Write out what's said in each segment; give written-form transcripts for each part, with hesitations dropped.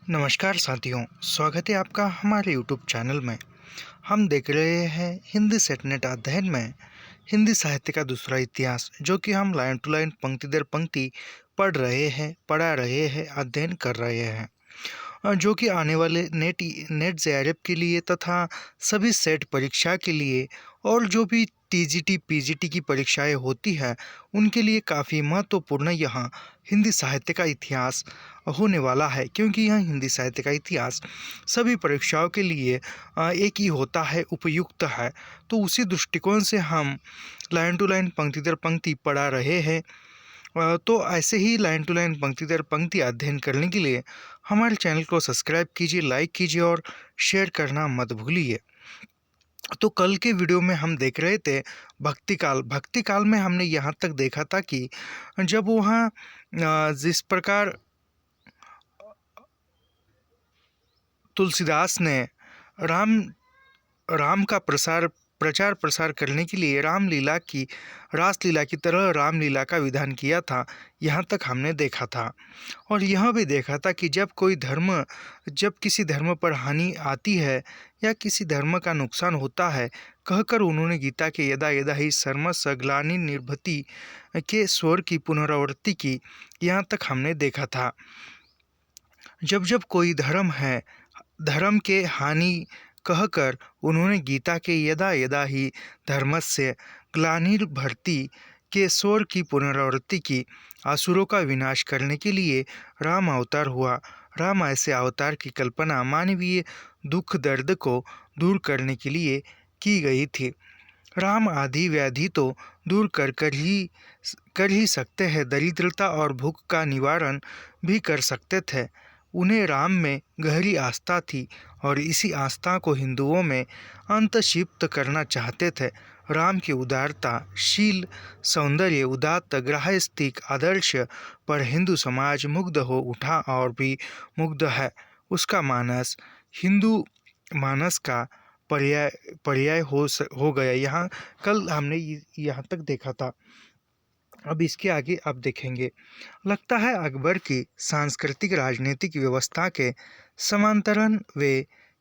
नमस्कार साथियों, स्वागत है आपका हमारे यूट्यूब चैनल में। हम देख रहे हैं हिंदी सेटनेट अध्ययन में हिंदी साहित्य का दूसरा इतिहास, जो कि हम लाइन टू लाइन पंक्ति दर पंक्ति पढ़ा रहे हैं, अध्ययन कर रहे हैं। जो कि आने वाले नेट जेआरएफ के लिए तथा सभी सेट परीक्षा के लिए और जो भी टीजीटी पीजीटी की परीक्षाएं होती है उनके लिए काफ़ी महत्वपूर्ण यहाँ हिंदी साहित्य का इतिहास होने वाला है, क्योंकि यह हिंदी साहित्य का इतिहास सभी परीक्षाओं के लिए एक ही होता है, उपयुक्त है। तो उसी दृष्टिकोण से हम लाइन टू लाइन पंक्ति दर पंक्ति पढ़ा रहे हैं। तो ऐसे ही लाइन टू लाइन पंक्ति दर पंक्ति अध्ययन करने के लिए हमारे चैनल को सब्सक्राइब कीजिए, लाइक कीजिए और शेयर करना मत भूलिए। तो कल के वीडियो में हम देख रहे थे भक्ति काल में हमने यहाँ तक देखा था कि जब वहाँ जिस प्रकार तुलसीदास ने राम राम का प्रचार प्रसार करने के लिए रासलीला की तरह रामलीला का विधान किया था, यहाँ तक हमने देखा था। और यह भी देखा था कि जब किसी धर्म पर हानि आती है या किसी धर्म का नुकसान होता है, कहकर उन्होंने गीता के यदा यदा ही सर्वस्य ग्लानि निर्भति के स्वर की पुनरावृत्ति की, यहाँ तक हमने देखा था। जब जब कोई धर्म के हानि कहकर उन्होंने गीता के यदा यदा ही धर्मस्य ग्लानिर्भर्ति के स्वर की पुनरावृत्ति की। असुरों का विनाश करने के लिए राम अवतार हुआ। राम ऐसे अवतार की कल्पना मानवीय दुख दर्द को दूर करने के लिए की गई थी। राम आदि व्याधि तो दूर कर ही सकते हैं, दरिद्रता और भूख का निवारण भी कर सकते थे। उन्हें राम में गहरी आस्था थी और इसी आस्था को हिंदुओं में अंतर्षिप्त करना चाहते थे। राम की उदारता, शील, सौंदर्य, उदात्त ग्राहस्थिक आदर्श पर हिंदू समाज मुग्ध हो उठा और भी मुग्ध है। उसका मानस हिंदू मानस का पर्याय हो गया। यहाँ कल हमने यहाँ तक देखा था। अब इसके आगे आप देखेंगे। लगता है अकबर की सांस्कृतिक राजनीतिक व्यवस्था के समांतरण वे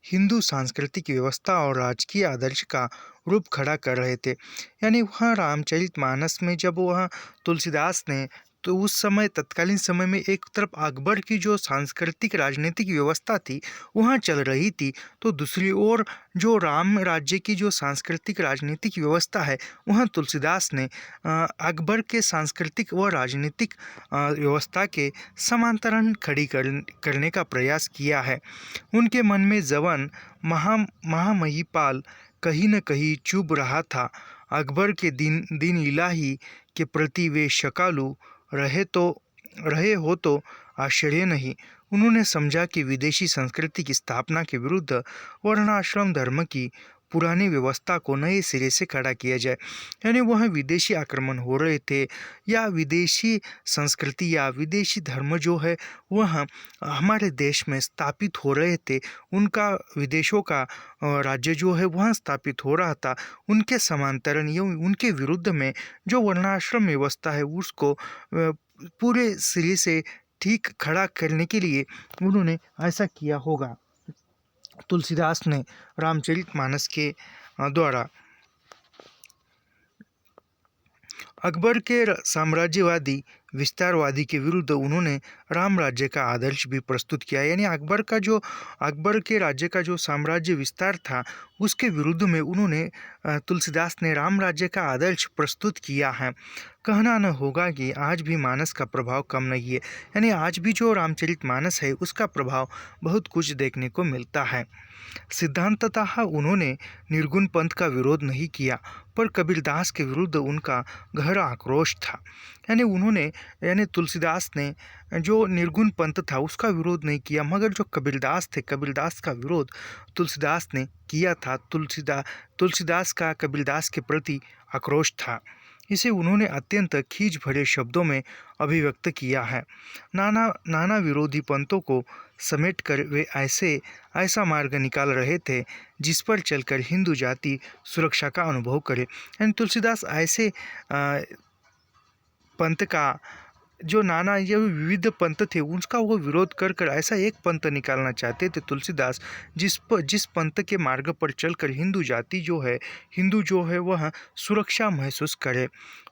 हिंदू सांस्कृतिक व्यवस्था और राजकीय आदर्श का रूप खड़ा कर रहे थे। यानी वहाँ रामचरितमानस में जब वह तुलसीदास ने, तो उस समय तत्कालीन समय में एक तरफ अकबर की जो सांस्कृतिक राजनीतिक व्यवस्था थी वहाँ चल रही थी, तो दूसरी ओर जो राम राज्य की जो सांस्कृतिक राजनीतिक व्यवस्था है वहाँ तुलसीदास ने अकबर के सांस्कृतिक व राजनीतिक व्यवस्था के समांतरण खड़ी करने का प्रयास किया है। उनके मन में जवन महामहीपाल कहीं न कहीं चुभ रहा था। अकबर के दिन इलाही के प्रति वे शकालू रहे हो तो आश्चर्य नहीं। उन्होंने समझा कि विदेशी संस्कृति की स्थापना के विरुद्ध वर्णाश्रम धर्म की पुरानी व्यवस्था को नए सिरे से खड़ा किया जाए। यानी वह विदेशी आक्रमण हो रहे थे या विदेशी संस्कृति या विदेशी धर्म जो है वह हमारे देश में स्थापित हो रहे थे। उनका विदेशों का राज्य जो है वह स्थापित हो रहा था। उनके समांतरण या उनके विरुद्ध में जो वर्णाश्रम व्यवस्था है उसको पूरे सिरे से ठीक खड़ा करने के लिए उन्होंने ऐसा किया होगा। तुलसीदास ने रामचरितमानस के द्वारा अकबर के साम्राज्यवादी विस्तारवादी के विरुद्ध उन्होंने राम राज्य का आदर्श भी प्रस्तुत किया। यानी अकबर के राज्य का जो साम्राज्य विस्तार था उसके विरुद्ध में उन्होंने तुलसीदास ने राम राज्य का आदर्श प्रस्तुत किया है। कहना न होगा कि आज भी मानस का प्रभाव कम नहीं है। यानी आज भी जो रामचरितमानस है उसका प्रभाव बहुत कुछ देखने को मिलता है। सिद्धांततः उन्होंने निर्गुण पंथ का विरोध नहीं किया, पर कबीरदास के विरुद्ध उनका गहरा आक्रोश था। यानी तुलसीदास ने जो निर्गुण पंथ था उसका विरोध नहीं किया, मगर जो कबीरदास थे कबीरदास का विरोध तुलसीदास ने किया था। तुलसीदास का कबीरदास के प्रति आक्रोश था। इसे उन्होंने अत्यंत खींच भरे शब्दों में अभिव्यक्त किया है। नाना विरोधी पंथों को समेटकर वे ऐसा मार्ग निकाल रहे थे जिस पर चलकर हिंदू जाति सुरक्षा का अनुभव करे। यानी तुलसीदास ऐसे पंथ का जो नाना ये विविध पंथ थे उसका वो विरोध कर कर ऐसा एक पंथ निकालना चाहते थे तुलसीदास, जिस पंथ के मार्ग पर चलकर हिंदू जो है वह सुरक्षा महसूस करे।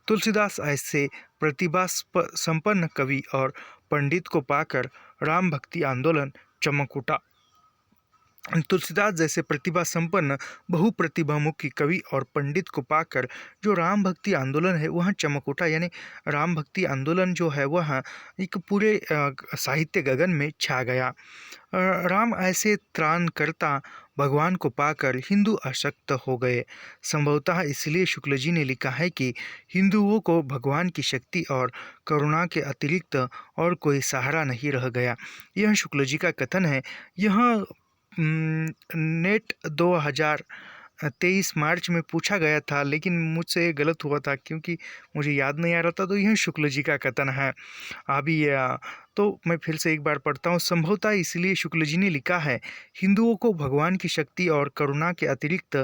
तुलसीदास ऐसे प्रतिभा संपन्न कवि और पंडित को पाकर राम भक्ति आंदोलन चमक उठा। तुलसीदास जैसे प्रतिभा संपन्न बहुप्रतिभामुखी कवि और पंडित को पाकर जो राम भक्ति आंदोलन है वह चमक उठा। यानी राम भक्ति आंदोलन जो है वह एक पूरे साहित्य गगन में छा गया। राम ऐसे त्राणकर्ता भगवान को पाकर हिंदू अशक्त हो गए। संभवतः इसलिए शुक्ल जी ने लिखा है कि हिंदुओं को भगवान की शक्ति और करुणा के अतिरिक्त और कोई सहारा नहीं रह गया। यह शुक्ल जी का कथन है। यह नेट 2023 मार्च में पूछा गया था, लेकिन मुझसे गलत हुआ था क्योंकि मुझे याद नहीं आ रहा था। तो यह शुक्ल जी का कथन है। अभी तो मैं फिर से एक बार पढ़ता हूँ। संभवतः इसलिए शुक्ल जी ने लिखा है, हिंदुओं को भगवान की शक्ति और करुणा के अतिरिक्त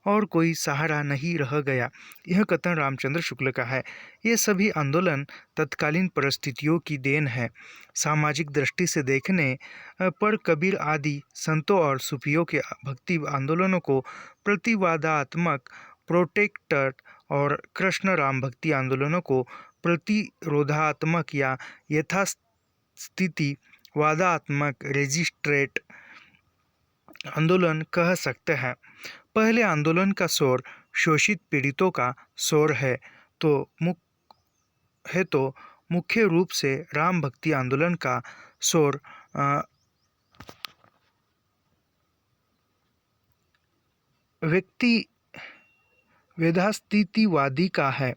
और कोई सहारा नहीं रह गया। यह कथन रामचंद्र शुक्ल का है। ये सभी आंदोलन तत्कालीन परिस्थितियों की देन है। सामाजिक दृष्टि से देखने पर कबीर आदि संतों और सूफियों के भक्ति आंदोलनों को प्रतिवादात्मक प्रोटेक्टर और कृष्ण राम भक्ति आंदोलनों को प्रतिरोधात्मक या यथास्थितिवादात्मक रेजिस्ट्रेट आंदोलन कह सकते हैं। पहले आंदोलन का शोर शोषित पीड़ितों का शोर है तो मुख्य रूप से राम भक्ति आंदोलन का शोर व्यक्ति वेदास्तित्ववादी का है।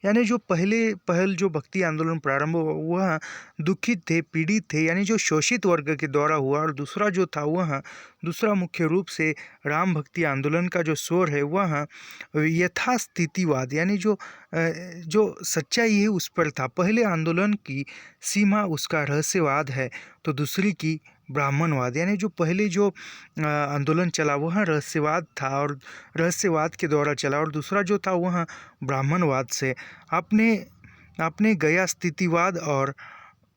यानी जो पहल जो भक्ति आंदोलन प्रारंभ हुआ वह दुखित थे, पीड़ित थे, यानी जो शोषित वर्ग के द्वारा हुआ। और दूसरा जो था वह दूसरा मुख्य रूप से राम भक्ति आंदोलन का जो शोर है वह यथास्थितिवाद यानी जो सच्चाई है उस पर था। पहले आंदोलन की सीमा उसका रहस्यवाद है तो दूसरी की ब्राह्मणवाद। यानी जो पहले जो आंदोलन चला वह रहस्यवाद था और रहस्यवाद के द्वारा चला, और दूसरा जो था वह ब्राह्मणवाद से अपने गया स्थितिवाद और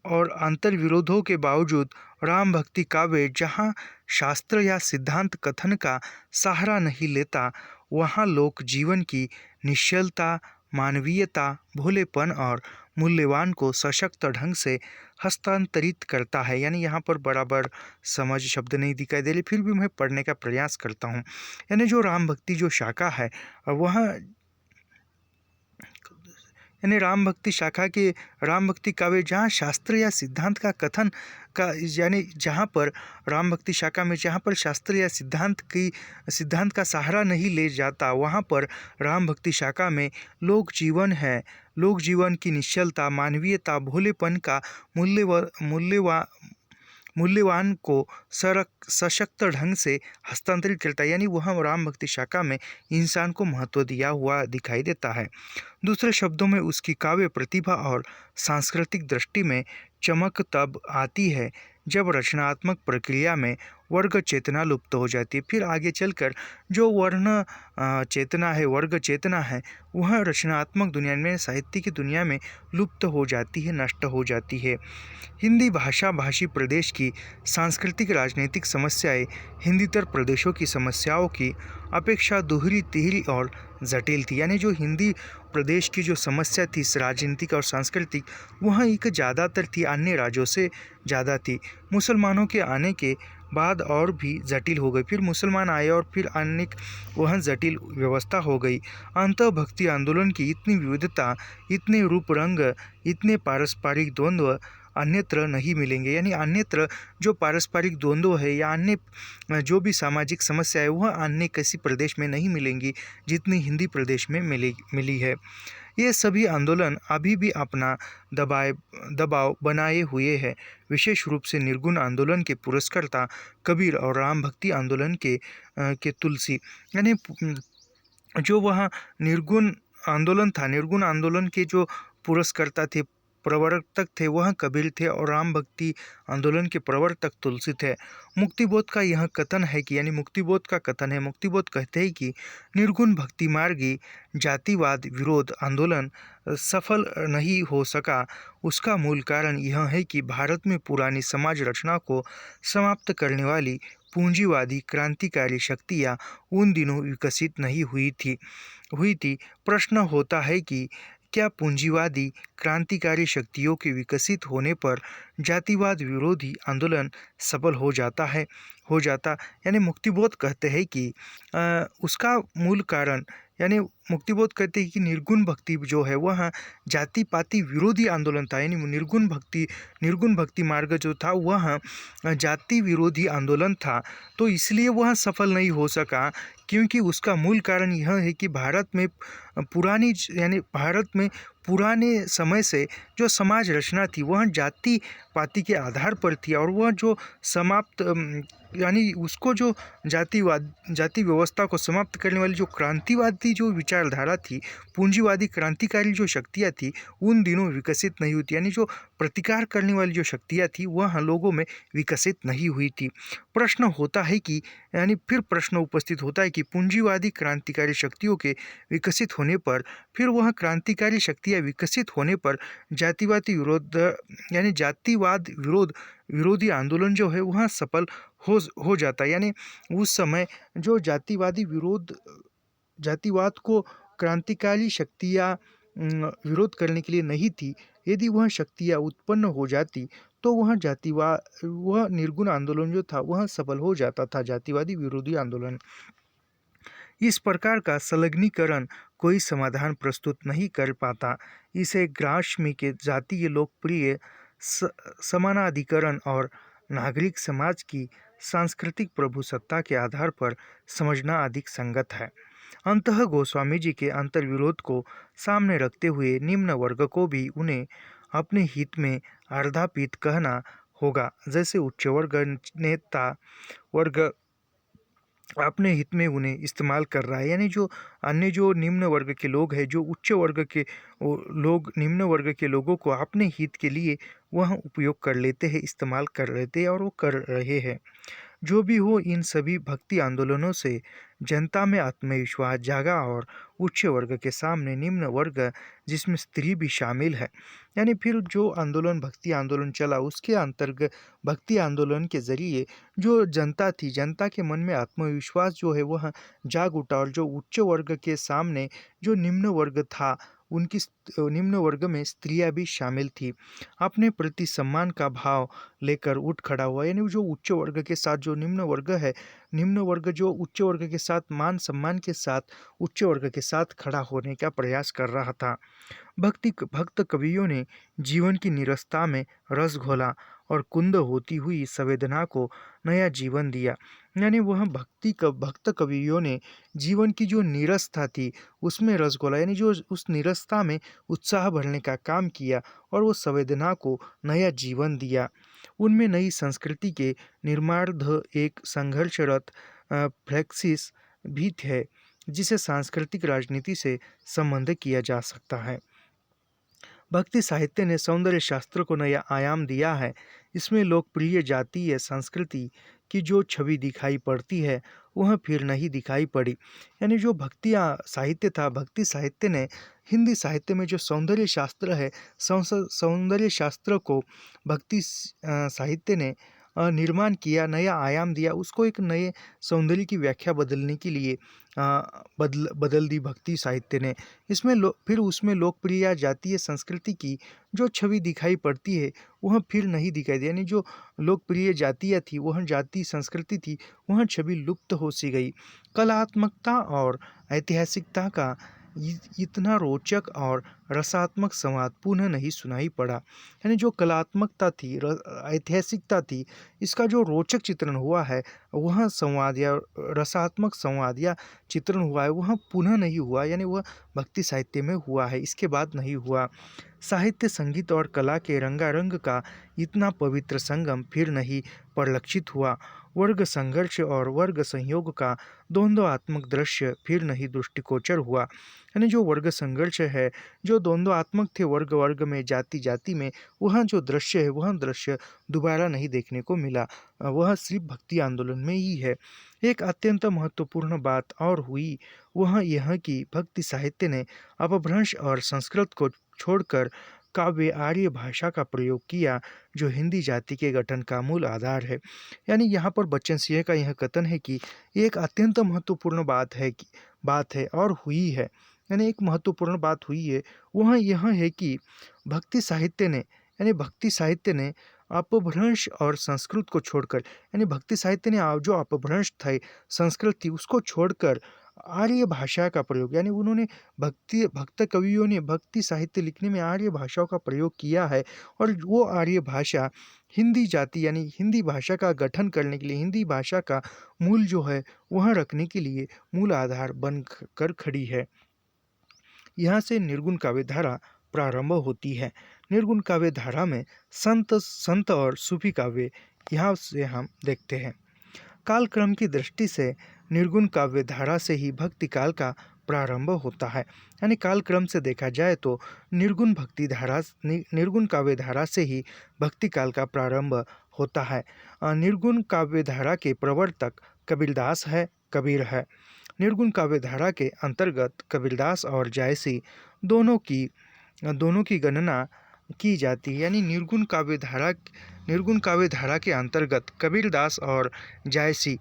अंतर्विरोधों के बावजूद राम भक्ति काव्य जहाँ शास्त्र या सिद्धांत कथन का सहारा नहीं लेता वहाँ लोक जीवन की निश्चलता, मानवीयता, भोलेपन और मूल्यवान को सशक्त ढंग से हस्तांतरित करता है। यानी यहाँ पर बराबर समझ शब्द नहीं दिखाई दे रहे, फिर भी मैं पढ़ने का प्रयास करता हूँ। यानी जो राम भक्ति जो शाखा है वह यानी राम भक्ति शाखा के राम भक्ति काव्य जहाँ शास्त्र या सिद्धांत का कथन का यानी जहाँ पर राम भक्ति शाखा में जहाँ पर शास्त्र या सिद्धांत का सहारा नहीं ले जाता वहाँ पर राम भक्ति शाखा में लोक जीवन की निश्चलता, मानवीयता, भोलेपन का मूल्यवान को सशक्त ढंग से हस्तांतरित करता है। यानी वह राम भक्ति शाखा में इंसान को महत्व दिया हुआ दिखाई देता है। दूसरे शब्दों में उसकी काव्य प्रतिभा और सांस्कृतिक दृष्टि में चमक तब आती है जब रचनात्मक प्रक्रिया में वर्ग चेतना लुप्त हो जाती है। फिर आगे चलकर जो वर्ण चेतना है, वर्ग चेतना है, वह रचनात्मक दुनिया में, साहित्य की दुनिया में लुप्त हो जाती है, नष्ट हो जाती है। हिंदी भाषी प्रदेश की सांस्कृतिक राजनीतिक समस्याएं हिंदीतर प्रदेशों की समस्याओं की अपेक्षा दोहरी, तिहरी और जटिल थी। यानी जो हिंदी प्रदेश की जो समस्या थी राजनीतिक और सांस्कृतिक वह एक ज़्यादातर थी, अन्य राज्यों से ज़्यादा थी। मुसलमानों के आने के बाद और भी जटिल हो गई। फिर मुसलमान आए और फिर अनेक वह जटिल व्यवस्था हो गई। अंतः भक्ति आंदोलन की इतनी विविधता, इतने रूप रंग, इतने पारस्परिक द्वंद्व अन्यत्र नहीं मिलेंगे। यानी अन्यत्र जो पारस्परिक द्वंद्व है या अन्य जो भी सामाजिक समस्या है वह अन्य किसी प्रदेश में नहीं मिलेंगी जितनी हिंदी प्रदेश में मिली है। ये सभी आंदोलन अभी भी अपना दबाव बनाए हुए हैं। विशेष रूप से निर्गुण आंदोलन के पुरस्कर्ता कबीर और राम भक्ति आंदोलन के तुलसी, यानी जो वह निर्गुण आंदोलन था, निर्गुण आंदोलन के जो पुरस्कर्ता थे प्रवर्तक थे वह कबीर थे और राम भक्ति आंदोलन के प्रवर्तक तुलसी थे। मुक्तिबोध का यह कथन है कि मुक्तिबोध का कथन है, मुक्तिबोध कहते हैं कि निर्गुण भक्ति मार्गी जातिवाद विरोध आंदोलन सफल नहीं हो सका। उसका मूल कारण यह है कि भारत में पुरानी समाज रचना को समाप्त करने वाली पूंजीवादी क्रांतिकारी शक्तियाँ उन दिनों विकसित नहीं हुई थी। प्रश्न होता है कि क्या पूंजीवादी क्रांतिकारी शक्तियों के विकसित होने पर जातिवाद विरोधी आंदोलन सफल हो जाता। मुक्तिबोध कहते हैं कि उसका मूल कारण मुक्तिबोध कहते हैं कि निर्गुण भक्ति जो है वह जाति पाति विरोधी आंदोलन था। निर्गुण भक्ति मार्ग जो था वह जाति विरोधी आंदोलन था, तो इसलिए वह सफल नहीं हो सका क्योंकि उसका मूल कारण यह है कि भारत में पुराने समय से जो समाज रचना थी वह जाति पाति के आधार पर थी और वह जो समाप्त उसको जो जाति व्यवस्था को समाप्त करने वाली जो क्रांतिवादी जो विचारधारा थी, पूंजीवादी क्रांतिकारी जो शक्तियाँ थी उन दिनों विकसित नहीं हुई थी। जो प्रतिकार करने वाली जो शक्तियाँ थी वह लोगों में विकसित नहीं हुई थी। प्रश्न होता है कि फिर प्रश्न उपस्थित होता है कि पूंजीवादी क्रांतिकारी शक्तियों के विकसित होने पर फिर वह क्रांतिकारी शक्तियाँ विकसित होने पर जातिवादी जातिवाद विरोधी आंदोलन जो है वह सफल हो जाता। उस समय जो जातिवाद को क्रांतिकारी शक्तियाँ विरोध करने के लिए नहीं थी, यदि वह शक्तियाँ उत्पन्न हो जाती तो वह निर्गुण आंदोलन जो था वह सफल हो जाता था, जातिवादी विरोधी आंदोलन। इस प्रकार का संलग्नीकरण कोई समाधान प्रस्तुत नहीं कर पाता। इसे ग्राम्य के जातीय लोकप्रिय समानाधिकरण और नागरिक समाज की सांस्कृतिक प्रभुसत्ता के आधार पर समझना अधिक संगत है। अंततः गोस्वामी जी के अंतर्विरोध को सामने रखते हुए निम्न वर्ग को भी उन्हें अपने हित में अर्धापित कहना होगा। जैसे उच्च वर्ग नेता वर्ग अपने हित में उन्हें इस्तेमाल कर रहा है, जो अन्य जो निम्न वर्ग के लोग हैं, जो उच्च वर्ग के लोग निम्न वर्ग के लोगों को अपने हित के लिए वह उपयोग कर लेते हैं, इस्तेमाल कर लेते हैं और वो कर रहे हैं। जो भी हो, इन सभी भक्ति आंदोलनों से जनता में आत्मविश्वास जागा और उच्च वर्ग के सामने निम्न वर्ग, जिसमें स्त्री भी शामिल है, फिर जो भक्ति आंदोलन चला उसके अंतर्गत भक्ति आंदोलन के जरिए जो जनता थी, जनता के मन में आत्मविश्वास जो है वह जाग उठा और जो उच्च वर्ग के सामने जो निम्न वर्ग था उनकी निम्न वर्ग में स्त्रियां भी शामिल थी, अपने प्रति सम्मान का भाव लेकर उठ खड़ा हुआ। जो उच्च वर्ग के साथ जो निम्न वर्ग है, निम्न वर्ग जो उच्च वर्ग के साथ मान सम्मान के साथ उच्च वर्ग के साथ खड़ा होने का प्रयास कर रहा था। भक्त कवियों ने जीवन की निरस्ता में रस घोला और कुंद होती हुई संवेदना को नया जीवन दिया। वह भक्त कवियों ने जीवन की जो निरस्ता थी उसमें रस घोला, जो उस निरस्ता में उत्साह भरने का काम किया और वो संवेदना को नया जीवन दिया। उनमें नई संस्कृति के निर्माणार्थ एक संघर्षरत फ्लेक्सिस भी है, जिसे सांस्कृतिक राजनीति से संबंध किया जा सकता है। भक्ति साहित्य ने सौंदर्य शास्त्र को नया आयाम दिया है। इसमें लोकप्रिय जातीय संस्कृति की जो छवि दिखाई पड़ती है वह फिर नहीं दिखाई पड़ी। जो भक्ति साहित्य था, भक्ति साहित्य ने हिंदी साहित्य में जो सौंदर्य शास्त्र है, सौंदर्य शास्त्र को भक्ति साहित्य ने निर्माण किया, नया आयाम दिया, उसको एक नए सौंदर्य की व्याख्या बदलने के लिए बदल दी भक्ति साहित्य ने। फिर उसमें लोकप्रिय जातीय संस्कृति की जो छवि दिखाई पड़ती है वह फिर नहीं दिखाई दी। जो लोकप्रिय जातियाँ थी, वह जाति संस्कृति थी, वह छवि लुप्त हो सी गई। कलात्मकता और ऐतिहासिकता का इतना रोचक और रसात्मक संवाद पुनः नहीं सुनाई पड़ा। जो कलात्मकता थी, ऐतिहासिकता थी, इसका जो रोचक चित्रण हुआ है वह संवाद या रसात्मक संवाद या चित्रण हुआ है वह पुनः नहीं हुआ, वह भक्ति साहित्य में हुआ है, इसके बाद नहीं हुआ। साहित्य, संगीत और कला के रंगारंग का इतना पवित्र संगम फिर नहीं परिलक्षित हुआ। वर्ग संघर्ष और वर्ग संयोग का द्वंद्वात्मक दृश्य फिर नहीं दृष्टिगोचर हुआ। यानी जो वर्ग संघर्ष है, जो द्वंद्वात्मक थे वर्ग वर्ग में, जाति जाति में, वह जो दृश्य है वह दृश्य दोबारा नहीं देखने को मिला। वह सिर्फ भक्ति आंदोलन में ही है। एक अत्यंत महत्वपूर्ण बात और हुई, वह यह कि भक्ति साहित्य ने अपभ्रंश और संस्कृत को छोड़कर काव्य आर्य भाषा का प्रयोग किया, जो हिंदी जाति के गठन का मूल आधार है। यानी यहाँ पर बच्चन सिंह का यह कथन है कि एक अत्यंत महत्वपूर्ण बात है और हुई है। यानी एक महत्वपूर्ण बात हुई है, वह यह है कि भक्ति साहित्य ने अपभ्रंश और संस्कृत को छोड़कर, यानी भक्ति साहित्य ने जो अपभ्रंश थे संस्कृत थी उसको छोड़कर आर्य भाषा का प्रयोग, यानी उन्होंने भक्त कवियों ने भक्ति साहित्य लिखने में आर्य भाषाओं का प्रयोग किया है। और वो आर्य भाषा हिंदी जाति यानी हिंदी भाषा का गठन करने के लिए, हिंदी भाषा का मूल जो है वह रखने के लिए मूल आधार बन कर खड़ी है। यहाँ से निर्गुण काव्य धारा प्रारंभ होती है। निर्गुण काव्य धारा में संत और सूफी काव्य यहाँ से हम देखते हैं। कालक्रम की दृष्टि से निर्गुण काव्य धारा से ही भक्ति काल का प्रारंभ होता है। यानी कालक्रम से देखा जाए तो निर्गुण काव्य धारा से ही भक्ति काल का प्रारंभ होता है। निर्गुण काव्य धारा के प्रवर्तक कबीर है। निर्गुण काव्य धारा के अंतर्गत कबीरदास और जायसी दोनों की गणना की जाती है। यानी निर्गुण काव्य धारा के अंतर्गत कबीरदास और जायसी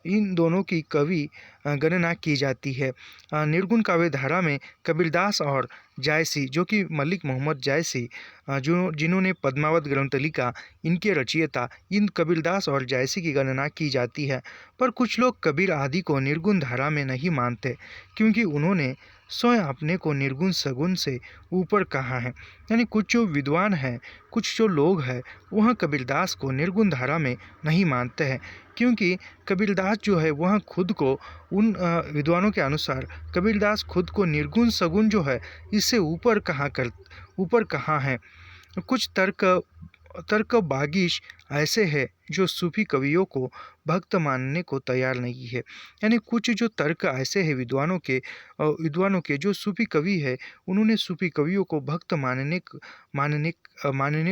इन दोनों की कवि गणना की जाती है। निर्गुण काव्य धारा में कबीरदास और जायसी, जो कि मलिक मोहम्मद जायसी जिन्होंने पद्मावत ग्रंथ लिखा, इनके रचयिता, इन कबीरदास और जायसी की गणना की जाती है। पर कुछ लोग कबीर आदि को निर्गुण धारा में नहीं मानते, क्योंकि उन्होंने स्वयं अपने को निर्गुण सगुण से ऊपर कहा है। यानी कुछ जो विद्वान हैं, कुछ जो लोग हैं, वह कबीरदास को निर्गुण धारा में नहीं मानते हैं, क्योंकि कबीरदास जो है वह खुद को उन विद्वानों के अनुसार कबीरदास खुद को निर्गुण सगुण जो है इससे ऊपर कहाँ है। कुछ तर्क बागिश ऐसे हैं जो सूफी कवियों को भक्त मानने को तैयार नहीं है। यानी कुछ जो तर्क ऐसे हैं विद्वानों के जो सूफी कवि है, उन्होंने सूफी कवियों को भक्त मानने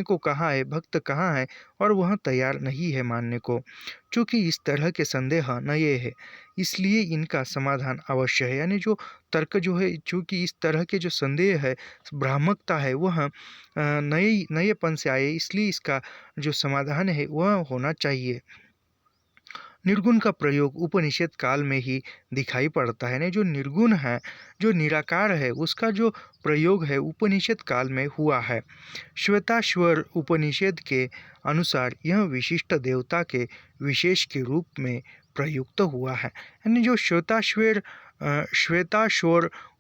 को कहा है, भक्त कहा है, और वह तैयार नहीं है मानने को। चूँकि इस तरह के संदेह नए है, इसलिए इनका समाधान अवश्य है। यानी जो तर्क जो है, चूँकि इस तरह के जो संदेह है, भ्रामकता है, वह नएपन से आए, इसलिए इसका जो समाधान है वह होना चाहिए। निर्गुण का प्रयोग उपनिषद काल में ही दिखाई पड़ता है। जो निर्गुण है, जो निराकार है, उसका जो प्रयोग है उपनिषद काल में हुआ है। श्वेताश्वर उपनिषद के अनुसार यह विशिष्ट देवता के विशेष के रूप में प्रयुक्त हुआ है। यानी जो श्वेताश्वर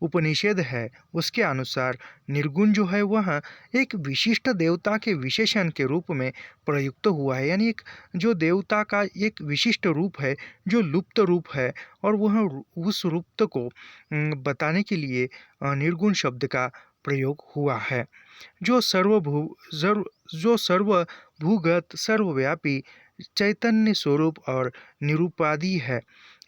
उपनिषद है उसके अनुसार निर्गुण जो है वह एक विशिष्ट देवता के विशेषण के रूप में प्रयुक्त हुआ है। यानी एक जो देवता का एक विशिष्ट रूप है, जो लुप्त रूप है, और वह उस रूप को बताने के लिए निर्गुण शब्द का प्रयोग हुआ है। जो सर्वभूगत सर्वव्यापी चैतन्य स्वरूप और निरूपादि है।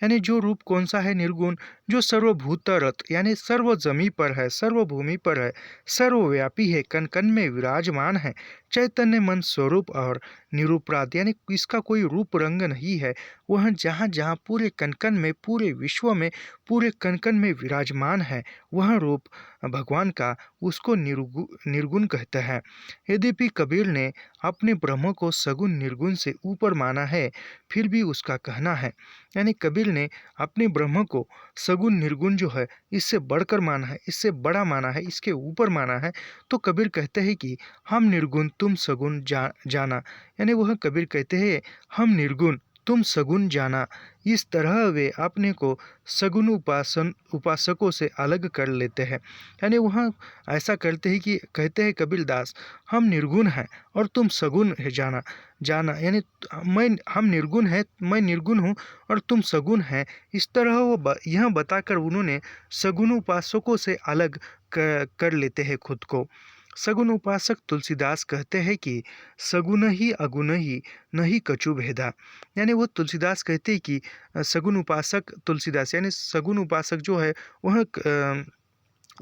यानी जो रूप कौन सा है निर्गुण, जो सर्वभूतरत यानी सर्व जमी पर है, सर्वभूमि पर है, सर्वव्यापी है, कण कण में विराजमान है, चैतन्य मन स्वरूप और निरूपराध, यानी इसका कोई रूप रंग नहीं है, वह जहाँ जहाँ पूरे कण कण में, पूरे विश्व में, पूरे कण कण में विराजमान है, वह रूप भगवान का, उसको निर्गुण कहते हैं। यद्यपि कबीर ने अपने ब्रह्म को सगुण निर्गुण से ऊपर माना है, फिर भी उसका कहना है, यानी कबीर ने अपने ब्रह्म को सगुण निर्गुण जो है इससे बढ़कर माना है, इससे बड़ा माना है, इसके ऊपर माना है। तो कबीर कहते हैं कि हम निर्गुण तुम सगुण जाना, यानी वह कबीर कहते हैं हम निर्गुण तुम सगुन जाना। इस तरह वे अपने को सगुन उपासकों से अलग कर लेते हैं। यानी वहाँ ऐसा करते हैं कि कहते हैं कबीरदास, हम निर्गुण हैं और तुम सगुन है जाना। यानी हम निर्गुण है, मैं निर्गुण हूँ और तुम सगुण हैं। इस तरह वो यह बताकर उन्होंने सगुन उपासकों से अलग कर लेते हैं खुद को। सगुन उपासक तुलसीदास कहते हैं कि सगुन ही अगुण ही नहीं कछु भेदा। यानी वो तुलसीदास कहते हैं कि सगुन उपासक तुलसीदास, यानी सगुन उपासक जो है वह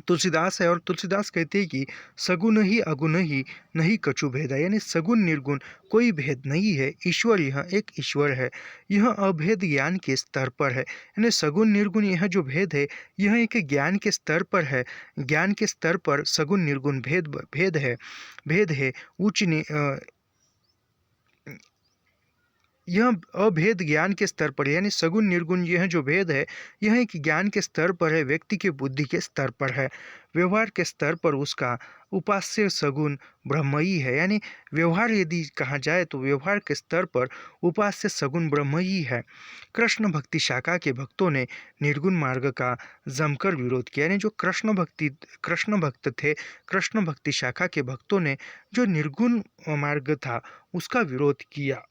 तुलसीदास है, और तुलसीदास कहते हैं कि सगुन ही अगुण ही नहीं कछु भेदा। यानी सगुन निर्गुण कोई भेद नहीं है, ईश्वर यह एक ईश्वर है, यह अभेद ज्ञान के स्तर पर है। यानी सगुन निर्गुण यह जो भेद है यह एक ज्ञान के स्तर पर है। ज्ञान के स्तर पर सगुन निर्गुण भेद है यह अभेद ज्ञान के स्तर पर, यानी सगुन निर्गुण यह जो भेद है यह एक ज्ञान के स्तर पर है, व्यक्ति के बुद्धि के स्तर पर है। व्यवहार के स्तर पर उसका उपास्य सगुन ब्रह्म ही है। यानी व्यवहार यदि कहा जाए तो व्यवहार के स्तर पर उपास्य सगुन ब्रह्म ही है। कृष्ण भक्ति शाखा के भक्तों ने निर्गुण मार्ग का जमकर विरोध किया। यानी जो कृष्ण भक्त थे, कृष्ण भक्ति शाखा के भक्तों ने जो निर्गुण मार्ग था उसका विरोध किया।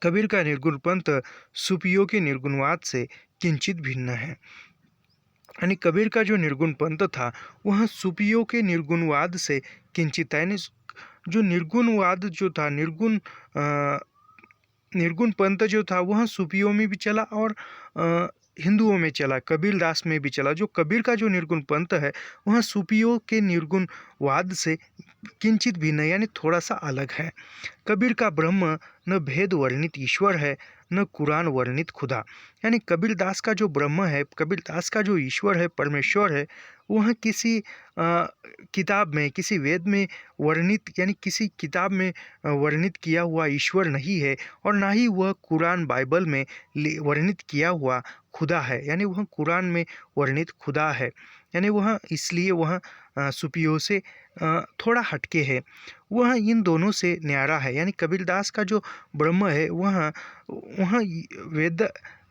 कबीर का निर्गुण पंथ सूफियों के निर्गुणवाद से किंचित भिन्न है। यानी कबीर का जो निर्गुण पंथ था वह सूफियों के निर्गुणवाद से किंचित है। यानी जो निर्गुणवाद जो था, निर्गुण पंथ जो था वह सूफियों में भी चला और हिंदुओं में चला, कबीरदास में भी चला। जो कबीर का जो निर्गुण पंथ है वह सूफियों के निर्गुणवाद से किंचित भिन्न, यानी थोड़ा सा अलग है। कबीर का ब्रह्म न भेद वर्णित ईश्वर है, न कुरान वर्णित खुदा। यानी कबीरदास का जो ब्रह्म है, कबीरदास का जो ईश्वर है, परमेश्वर है, वह किसी किताब में, किसी वेद में वर्णित, यानी किसी किताब में वर्णित किया हुआ ईश्वर नहीं है, और ना ही वह कुरान बाइबल में वर्णित किया हुआ खुदा है। यानी वह कुरान में वर्णित खुदा है। यानी वह इसलिए वह सूफियों से थोड़ा हटके है, वह इन दोनों से न्यारा है। यानी कबीरदास का जो ब्रह्म है वह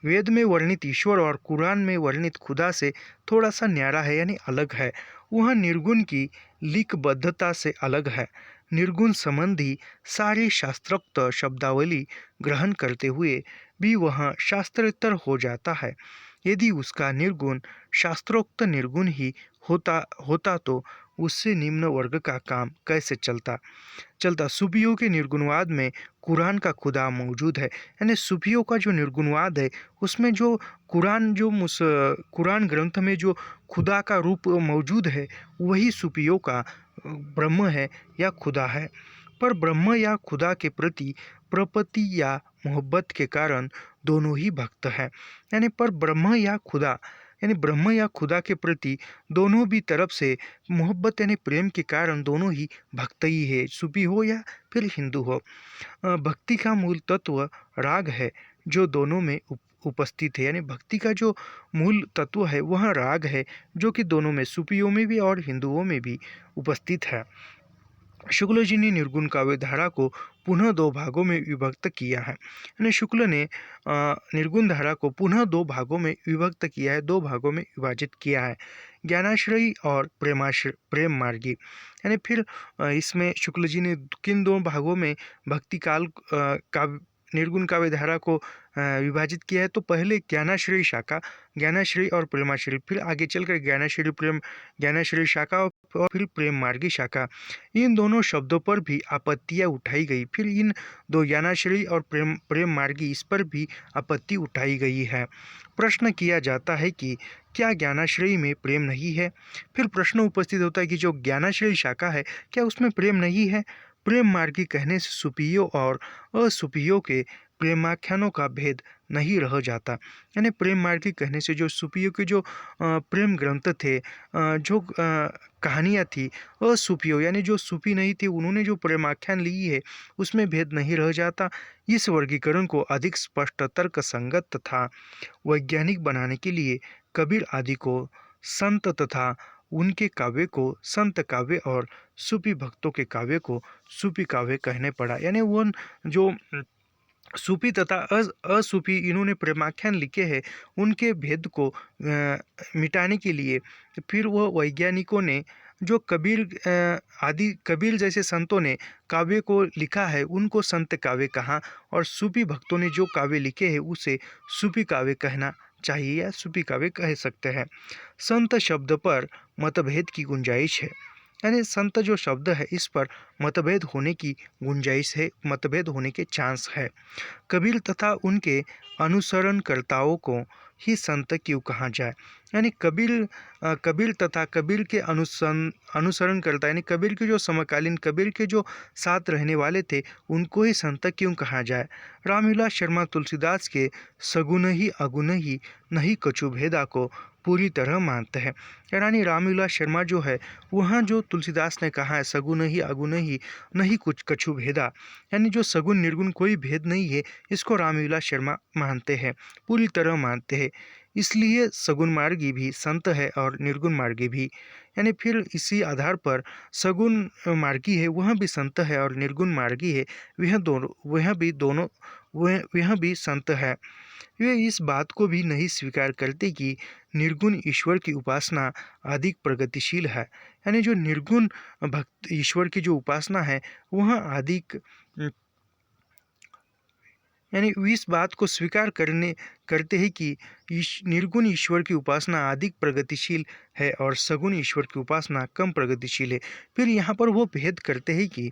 वेद में वर्णित ईश्वर और कुरान में वर्णित खुदा से थोड़ा सा न्यारा है, यानी अलग है। वह निर्गुण की लिकबद्धता से अलग है। निर्गुण संबंधी सारी शास्त्रोक्त शब्दावली ग्रहण करते हुए भी वह शास्त्रेतर हो जाता है। यदि उसका निर्गुण शास्त्रोक्त निर्गुण ही होता तो उससे निम्न वर्ग का काम कैसे चलता। सूफियों के निर्गुणवाद में कुरान का खुदा मौजूद है। यानी सूफियों का जो निर्गुणवाद है उसमें जो कुरान ग्रंथ में जो खुदा का रूप मौजूद है वही सूफियों का ब्रह्म है या खुदा है। पर ब्रह्म या खुदा के प्रति प्रपत्ति या मोहब्बत के कारण दोनों ही भक्त हैं। यानी पर ब्रह्म या खुदा के प्रति दोनों भी तरफ से मोहब्बत यानी प्रेम के कारण दोनों ही भक्त ही है, सूफी हो या फिर हिंदू हो। भक्ति का मूल तत्व राग है जो दोनों में उपस्थित है। यानी भक्ति का जो मूल तत्व है वह राग है जो कि दोनों में, सूफियों में भी और हिंदुओं में भी उपस्थित है। शुक्ल जी ने निर्गुण काव्य धारा को पुनः दो भागों में विभक्त किया है। यानी शुक्ल ने निर्गुण धारा को पुनः दो भागों में विभक्त किया है, दो भागों में विभाजित किया है, ज्ञानाश्रयी और प्रेम मार्गी। यानी फिर इसमें शुक्ल जी ने किन दो भागों में भक्ति काल निर्गुण काव्य धारा को विभाजित किया है, तो पहले ज्ञानाश्रयी शाखा, ज्ञानाश्रयी और प्रेमाश्रयी, फिर आगे चलकर ज्ञानाश्रयी शाखा और फिर प्रेम मार्गी शाखा। इन दोनों शब्दों पर भी आपत्तियां उठाई गई। फिर इन दो ज्ञानाश्रयी और प्रेम मार्गी, इस पर भी आपत्ति उठाई गई है। प्रश्न किया जाता है कि क्या ज्ञानाश्रयी में प्रेम नहीं है? फिर प्रश्न उपस्थित होता है कि जो ज्ञानाश्रयी शाखा है क्या उसमें प्रेम नहीं है? प्रेम मार्गी कहने से सूफियों और असूफियों के प्रेमाख्यानों का भेद नहीं रह जाता। यानी प्रेम मार्गी कहने से जो सूफियों के जो प्रेम ग्रंथ थे, जो कहानियाँ थी, असूफियों यानी जो सूफी नहीं थे उन्होंने जो प्रेमाख्यान ली है उसमें भेद नहीं रह जाता। इस वर्गीकरण को अधिक स्पष्ट, तर्क संगत तथा वैज्ञानिक बनाने के लिए कबीर आदि को संत तथा उनके काव्य को संत काव्य और सूफी भक्तों के काव्य को सूफी काव्य कहने पड़ा। यानी वो जो सूफी तथा असूफी इन्होंने प्रेमाख्यान लिखे हैं, उनके भेद को मिटाने के लिए। फिर वह वैज्ञानिकों ने जो आदि कबीर जैसे संतों ने काव्य को लिखा है उनको संत काव्य कहा, और सूफी भक्तों ने जो काव्य लिखे हैं उसे सूफी काव्य कहना चाहिए या सूफी काव्य कह सकते हैं। संत शब्द पर मतभेद की गुंजाइश है, यानी संत जो शब्द है इस पर मतभेद होने की गुंजाइश है, मतभेद होने के चांस है। कबीर तथा उनके अनुसरणकर्ताओं को ही संत क्यों कहा जाए, यानी कबीर तथा कबीर के अनुसरणकर्ता यानी कबीर के जो समकालीन कबीर के जो साथ रहने वाले थे उनको ही संत क्यों कहा जाए। रामविलास शर्मा तुलसीदास के सगुन ही अगुन ही नहीं कछु भेदा को पूरी तरह मानते हैं। यानी रामविलास शर्मा जो है वहाँ जो तुलसीदास ने कहा है सगुन ही अगुन ही नहीं कुछ कछु भेदा, यानी जो सगुन निर्गुण कोई भेद नहीं है, इसको रामविलास शर्मा मानते हैं, पूरी तरह मानते हैं। इसलिए सगुन मार्गी भी संत है और निर्गुण मार्गी भी, यानी फिर इसी आधार पर सगुन मार्गी है वह भी संत है और निर्गुण मार्गी है वह भी संत है। वे इस बात को भी नहीं स्वीकार करते कि निर्गुण ईश्वर की उपासना अधिक प्रगतिशील है, यानी जो निर्गुण भक्त ईश्वर की जो उपासना है वह अधिक, यानी इस बात को स्वीकार करते हैं कि निर्गुण ईश्वर की उपासना अधिक प्रगतिशील है और सगुण ईश्वर की उपासना कम प्रगतिशील है। फिर यहाँ पर वो भेद करते हैं कि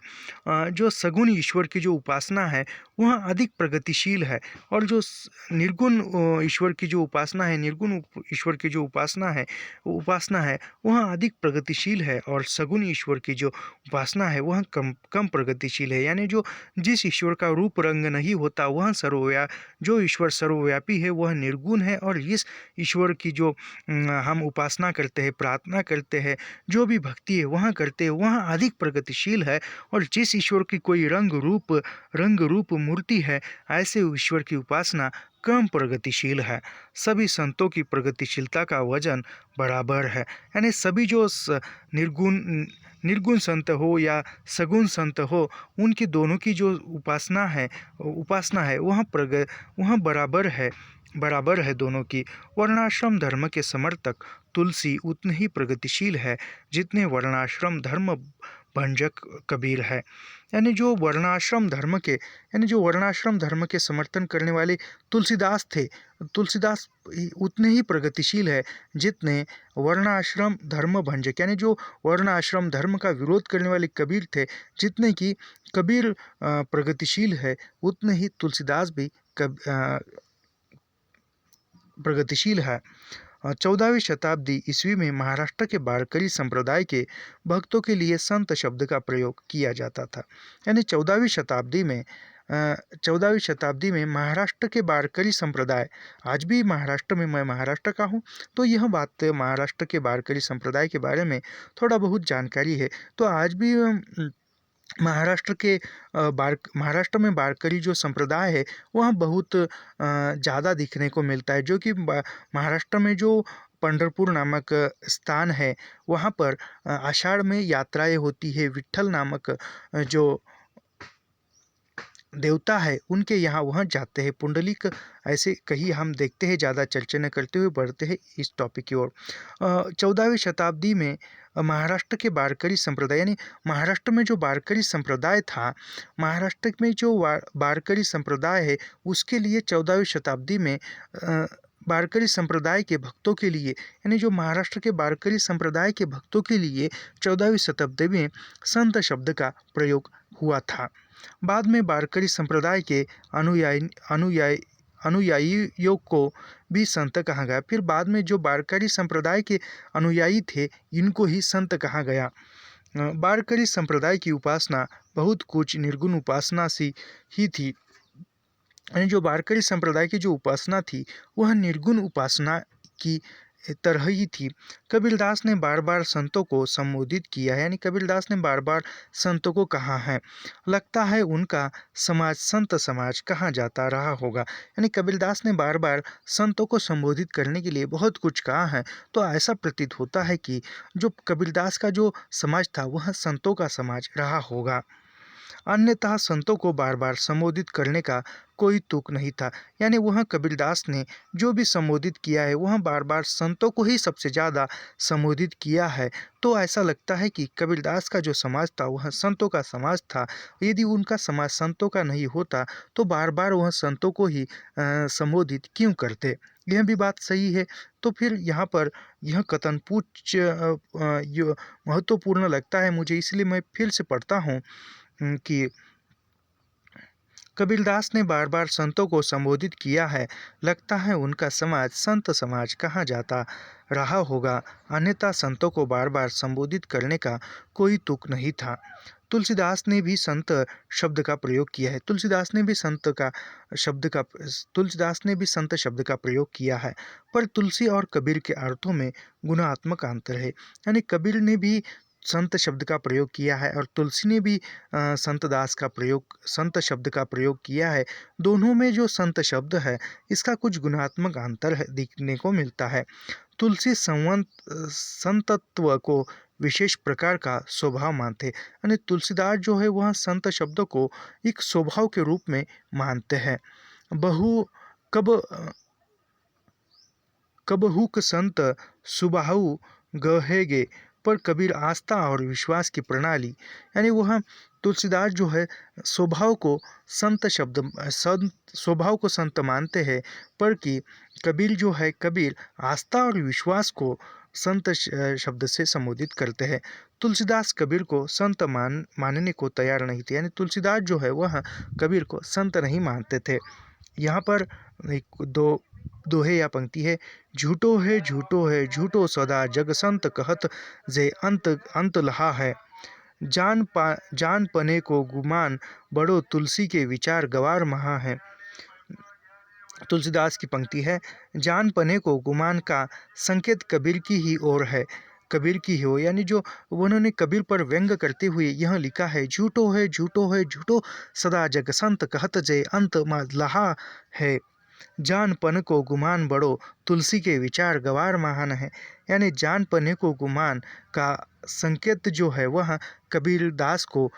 जो सगुण ईश्वर की जो उपासना है वह अधिक प्रगतिशील है और जो निर्गुण ईश्वर की जो उपासना है, निर्गुण ईश्वर की जो उपासना है वह अधिक प्रगतिशील है और सगुण ईश्वर की जो उपासना है वह कम प्रगतिशील है। यानी जो जिस ईश्वर का रूप रंग नहीं होता वह जो ईश्वर सर्वव्यापी है वह निर्गुण है, और इस ईश्वर की जो हम उपासना करते हैं, प्रार्थना करते हैं, जो भी भक्ति है वह करते हैं वह अधिक प्रगतिशील है, और जिस ईश्वर की कोई रंग रूप मूर्ति है ऐसे ईश्वर की उपासना कम प्रगतिशील है। सभी संतों की प्रगतिशीलता का वजन बराबर है, यानी सभी जो निर्गुण संत हो या सगुण संत हो उनकी दोनों की जो उपासना है वह बराबर है दोनों की। वर्णाश्रम धर्म के समर्थक तुलसी उतने ही प्रगतिशील है जितने वर्णाश्रम धर्म भंजक कबीर है, यानी जो वर्णाश्रम धर्म के समर्थन करने वाले तुलसीदास थे, तुलसीदास उतने ही प्रगतिशील है जितने वर्णाश्रम धर्म भंजक यानी जो वर्णाश्रम धर्म का विरोध करने वाले कबीर थे, जितने कि कबीर प्रगतिशील है उतने ही तुलसीदास भी प्रगतिशील है। 14वीं शताब्दी ईस्वी में महाराष्ट्र के वारकरी संप्रदाय के भक्तों के लिए संत शब्द का प्रयोग किया जाता था, यानी 14वीं शताब्दी में महाराष्ट्र के वारकरी संप्रदाय, आज भी महाराष्ट्र में, मैं महाराष्ट्र का हूँ तो यह बात महाराष्ट्र के वारकरी संप्रदाय के बारे में थोड़ा बहुत जानकारी है। तो आज भी महाराष्ट्र में वारकरी जो संप्रदाय है वह बहुत ज़्यादा दिखने को मिलता है, जो कि महाराष्ट्र में जो पंढरपुर नामक स्थान है वहाँ पर आषाढ़ में यात्राएं होती है। विट्ठल नामक जो देवता है उनके यहाँ वह जाते हैं, पुंडलिक ऐसे कहीं हम देखते हैं। ज़्यादा चर्चा न करते हुए बढ़ते हैं इस टॉपिक की ओर। 14वीं शताब्दी में महाराष्ट्र के वारकरी संप्रदाय, यानी महाराष्ट्र में जो वारकरी संप्रदाय था, महाराष्ट्र में जो वारकरी संप्रदाय है उसके लिए 14वीं शताब्दी में वारकरी संप्रदाय के भक्तों के लिए, यानी जो महाराष्ट्र के वारकरी संप्रदाय के भक्तों के लिए 14वीं शताब्दी में संत शब्द का प्रयोग हुआ था। बाद में वारकरी संप्रदाय के अनुयायियों को भी संत कहा गया। फिर बाद में जो वारकरी संप्रदाय के अनुयायी थे इनको ही संत कहा गया। वारकरी संप्रदाय की उपासना बहुत कुछ निर्गुण उपासना सी ही थी, यानी जो वारकरी संप्रदाय की जो उपासना थी वह निर्गुण उपासना की तरह ही थी। कबीरदास ने बार बार संतों को संबोधित किया है, यानी कबीरदास ने बार बार संतों को कहा है। लगता है उनका समाज संत समाज कहा जाता रहा होगा, यानी कबीरदास ने बार बार संतों को संबोधित करने के लिए बहुत कुछ कहा है। तो ऐसा प्रतीत होता है कि जो कबीरदास का जो समाज था वह संतों का समाज रहा होगा। अन्यतः संतों को बार बार संबोधित करने का कोई तुक नहीं था। यानी वह कबीरदास ने जो भी संबोधित किया है वह बार बार संतों को ही सबसे ज़्यादा संबोधित किया है। तो ऐसा लगता है कि कबीरदास का जो समाज था वह संतों का समाज था। यदि उनका समाज संतों का नहीं होता तो बार बार वह संतों को ही संबोधित क्यों करते। यह भी बात सही है। तो फिर यहाँ पर यह कथन महत्वपूर्ण लगता है मुझे, इसलिए मैं फिर से पढ़ता हूँ कि कबीरदास ने बार बार संतों को संबोधित किया है। लगता है उनका समाज संत समाज कहा जाता रहा होगा, अन्यथा संतों को बार बार संबोधित करने का कोई तुक नहीं था। तुलसीदास ने भी संत शब्द का प्रयोग किया है। तुलसीदास ने भी संत शब्द का प्रयोग किया है, पर तुलसी और कबीर के अर्थों में गुणात्मक अंतर है। यानी कबीर ने भी संत शब्द का प्रयोग किया है और तुलसी ने भी संत शब्द का प्रयोग किया है। दोनों में जो संत शब्द है इसका कुछ गुणात्मक अंतर है दिखने को मिलता है। तुलसी संतत्व को विशेष प्रकार का स्वभाव मानते हैं, यानी तुलसीदास जो है वह संत शब्द को एक स्वभाव के रूप में मानते हैं। बहु कब कबहुक संत सुबाहु गहेगे, पर कबीर आस्था और विश्वास की प्रणाली। यानी वह तुलसीदास जो है स्वभाव को स्वभाव को संत मानते हैं, पर कि कबीर आस्था और विश्वास को संत शब्द से संबोधित करते हैं। तुलसीदास कबीर को संत मानने को तैयार नहीं थे। यानी तुलसीदास जो है वह कबीर को संत नहीं मानते थे। यहाँ पर एक दोहे या पंक्ति है। झूठो है झूठो सदा जग संत कहत, जे अंत लहा है। जान पने को गुमान बड़ो, तुलसी के विचार गवार महा है। तुलसीदास की पंक्ति है, जान पने को गुमान का संकेत कबीर की ही ओर है, कबीर की हो। यानी जो उन्होंने कबीर पर व्यंग करते हुए यह लिखा है, झूठो है झूठो सदा जग संत कहत, जे अंत लहा है। जान पन को गुमान बड़ो, तुलसी के विचार गवार महान है। यानी जान पने को गुमान का संकेत जो है वह कबीरदास को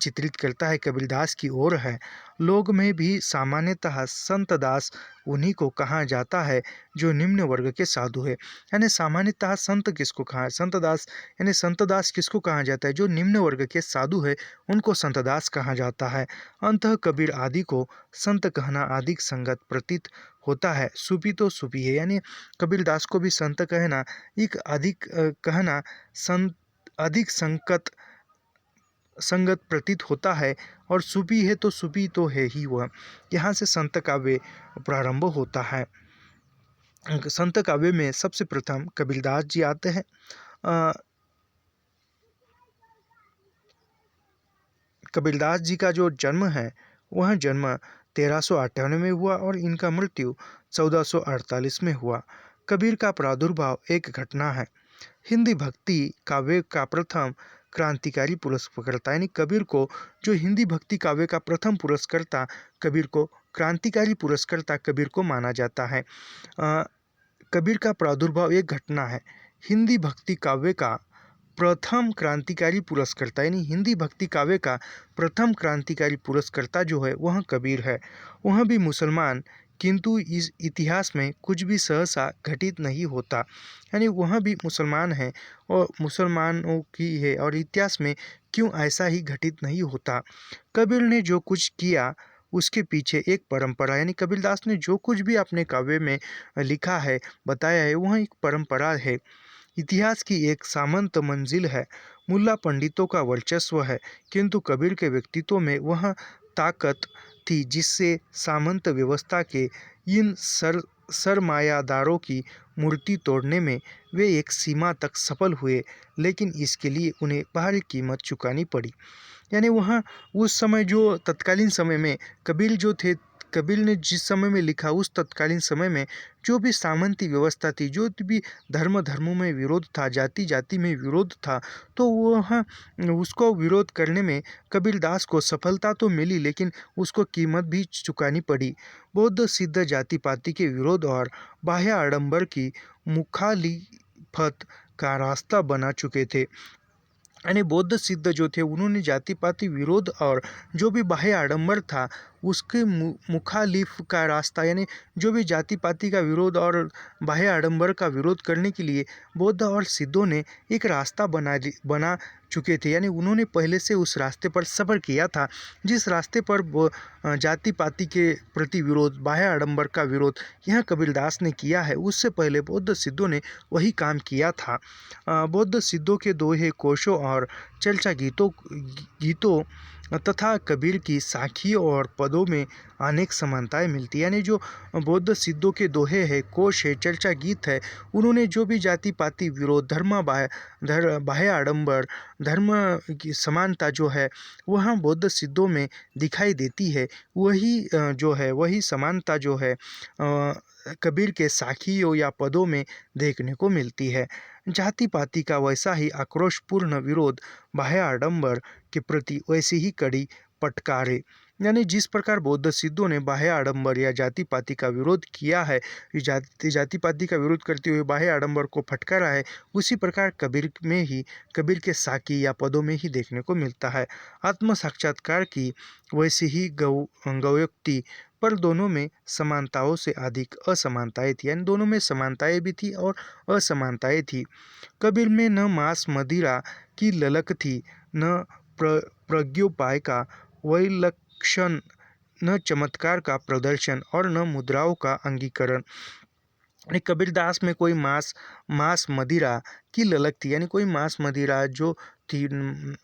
चित्रित करता है, कबीरदास की ओर है। लोग में भी सामान्यतः संतदास उन्हीं को कहा जाता है जो निम्न वर्ग के साधु है। यानी सामान्यतः संत किसको कहा, संतदास, यानी संतदास किसको कहा जाता है, जो निम्न वर्ग के साधु है उनको संतदास कहा जाता है। अंतः कबीर आदि को संत कहना अधिक संगत प्रतीत होता है। सूफी तो सूफी है, यानी कबीरदास को भी संत कहना कहना अधिक संगत प्रतीत होता है। और सूफी है तो सूफी तो है ही वह। यहाँ से संत काव्य प्रारंभ होता है। संत काव्य में सबसे प्रथम कबीरदास जी आते हैं। कबीरदास जी का जो जन्म है वह जन्म 1398 में हुआ और इनका मृत्यु 1448 में हुआ। कबीर का प्रादुर्भाव एक घटना है। हिंदी भक्ति काव्य का प्रथम क्रांतिकारी पुरस्कर्ता, यानी कबीर को जो हिंदी भक्ति काव्य का प्रथम पुरस्कर्ता कबीर को क्रांतिकारी पुरस्कर्ता कबीर को माना जाता है। कबीर का प्रादुर्भाव एक घटना है। हिंदी भक्ति काव्य का प्रथम क्रांतिकारी पुरस्कर्ता, यानी हिंदी भक्ति काव्य का प्रथम क्रांतिकारी पुरस्कर्ता जो है वह कबीर है। वह भी मुसलमान, किंतु इस इतिहास में कुछ भी सहसा घटित नहीं होता। यानी वह भी मुसलमान है और मुसलमानों की है और इतिहास में क्यों ऐसा ही घटित नहीं होता। कबीर ने जो कुछ किया उसके पीछे एक परंपरा, यानी कबीरदास ने जो कुछ भी अपने काव्य में लिखा है, बताया है, वह एक परंपरा है। इतिहास की एक सामंत मंजिल है। मुल्ला पंडितों का वर्चस्व है, किंतु कबीर के व्यक्तित्व में वह ताकत थी जिससे सामंत व्यवस्था के इन सरमायादारों की मूर्ति तोड़ने में वे एक सीमा तक सफल हुए, लेकिन इसके लिए उन्हें भारी कीमत चुकानी पड़ी। यानी वह उस समय जो तत्कालीन समय में कबीर ने जिस समय में लिखा उस तत्कालीन समय में जो भी सामंती व्यवस्था थी, जो भी धर्मों में विरोध था, जाति जाति में विरोध था, तो वह उसको विरोध करने में कबीरदास को सफलता तो मिली, लेकिन उसको कीमत भी चुकानी पड़ी। बौद्ध सिद्ध जाति पाति के विरोध और बाह्य आडंबर की मुखालिफत का रास्ता बना चुके थे। यानी बौद्ध सिद्ध जो थे उन्होंने जाति पाति विरोध और जो भी बाह्य आडंबर था उसके मुखालिफ का रास्ता, यानी जो भी जाति पाति का विरोध और बाह्य आडंबर का विरोध करने के लिए बौद्ध और सिद्धों ने एक रास्ता बना चुके थे। यानी उन्होंने पहले से उस रास्ते पर सफ़र किया था, जिस रास्ते पर जाति पाति के प्रति विरोध, बाह्य आडंबर का विरोध यह कबीरदास ने किया है, उससे पहले बौद्ध सिद्धों ने वही काम किया था। बौद्ध सिद्धों के दोहे, कोशों और चर्चा गीतों तथा कबीर की साखियों और पदों में अनेक समानताएं मिलती हैं। यानी जो बौद्ध सिद्धों के दोहे है, कोश है, चर्चा गीत है, उन्होंने जो भी जाति पाति विरोध, बाह्य आडंबर, धर्म की समानता जो है वह बौद्ध सिद्धों में दिखाई देती है, वही समानता जो है कबीर के साखियों या पदों में देखने को मिलती है। जाति पाति का वैसा ही आक्रोशपूर्ण विरोध, बाह्य आडंबर के प्रति वैसी ही कड़ी फटकारे। यानी जिस प्रकार बौद्ध सिद्धों ने बाह्य आडंबर या जाति पाति का विरोध किया है, जाति पाति का विरोध करते हुए बाह्य आडंबर को फटकारा है, उसी प्रकार कबीर के साकी या पदों में ही देखने को मिलता है। आत्म साक्षात्कार की वैसी ही गौयोक्ति, पर दोनों में समानताओं से अधिक असमानताएं थी। यानी दोनों में समानताएं भी थी और असमानताएं थी। कबीर में न मांस मदिरा की ललक थी, न प्रज्ञोपाय का वैलक्षण, न चमत्कार का प्रदर्शन और न मुद्राओं का अंगीकरण। कबीरदास में कोई मांस मदिरा की ललक थी, यानी कोई मांस मदिरा जो थी,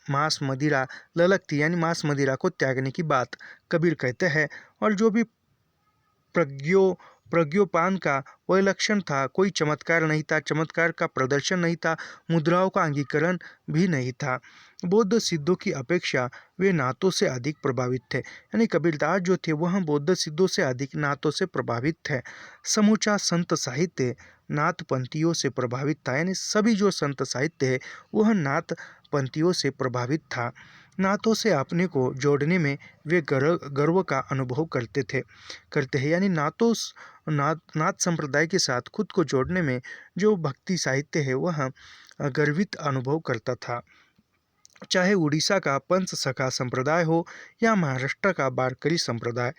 मांस मदिरा ललक थी, यानी मांस मदिरा को त्यागने की बात कबीर कहते हैं। और जो भी प्रज्ञोपान का वह लक्षण था, कोई चमत्कार नहीं था, चमत्कार का प्रदर्शन नहीं था, मुद्राओं का अंगीकरण भी नहीं था। बौद्ध सिद्धों की अपेक्षा वे नातों से अधिक प्रभावित थे। यानी कबीरदास जो थे वह बौद्ध सिद्धों से अधिक नातों से प्रभावित थे। समूचा संत साहित्य नाथ पंथियों से प्रभावित था। यानी सभी जो संत साहित्य है वह नाथ पंथियों से प्रभावित था। नातों से अपने को जोड़ने में वे गर्व का अनुभव करते हैं। यानी नाथ संप्रदाय के साथ खुद को जोड़ने में जो भक्ति साहित्य है वह गर्वित अनुभव करता था। चाहे उड़ीसा का पंच सखा संप्रदाय हो या महाराष्ट्र का वारकरी संप्रदाय,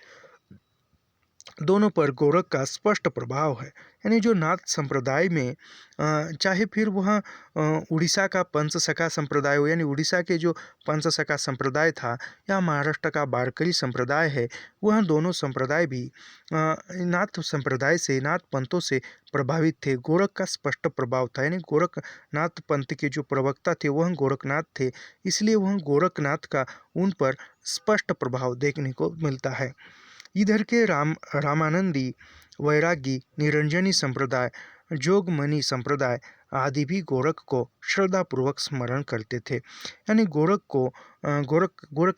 दोनों पर गोरख का स्पष्ट प्रभाव है। यानी जो नाथ संप्रदाय में चाहे फिर वह उड़ीसा का पंच सखा संप्रदाय हो, यानी उड़ीसा के जो पंच सखा संप्रदाय था, या महाराष्ट्र का वारकरी संप्रदाय है, वह दोनों संप्रदाय भी नाथ संप्रदाय से, नाथ पंथों से प्रभावित थे। गोरख का स्पष्ट प्रभाव था। यानी गोरखनाथ पंथ के जो प्रवक्ता थे वह गोरखनाथ थे, इसलिए वह गोरखनाथ का उन पर स्पष्ट प्रभाव देखने को मिलता है। इधर के रामानंदी, वैरागी, निरंजनी संप्रदाय, जोगमनी संप्रदाय आदि भी गोरख को श्रद्धापूर्वक स्मरण करते थे। यानी गोरख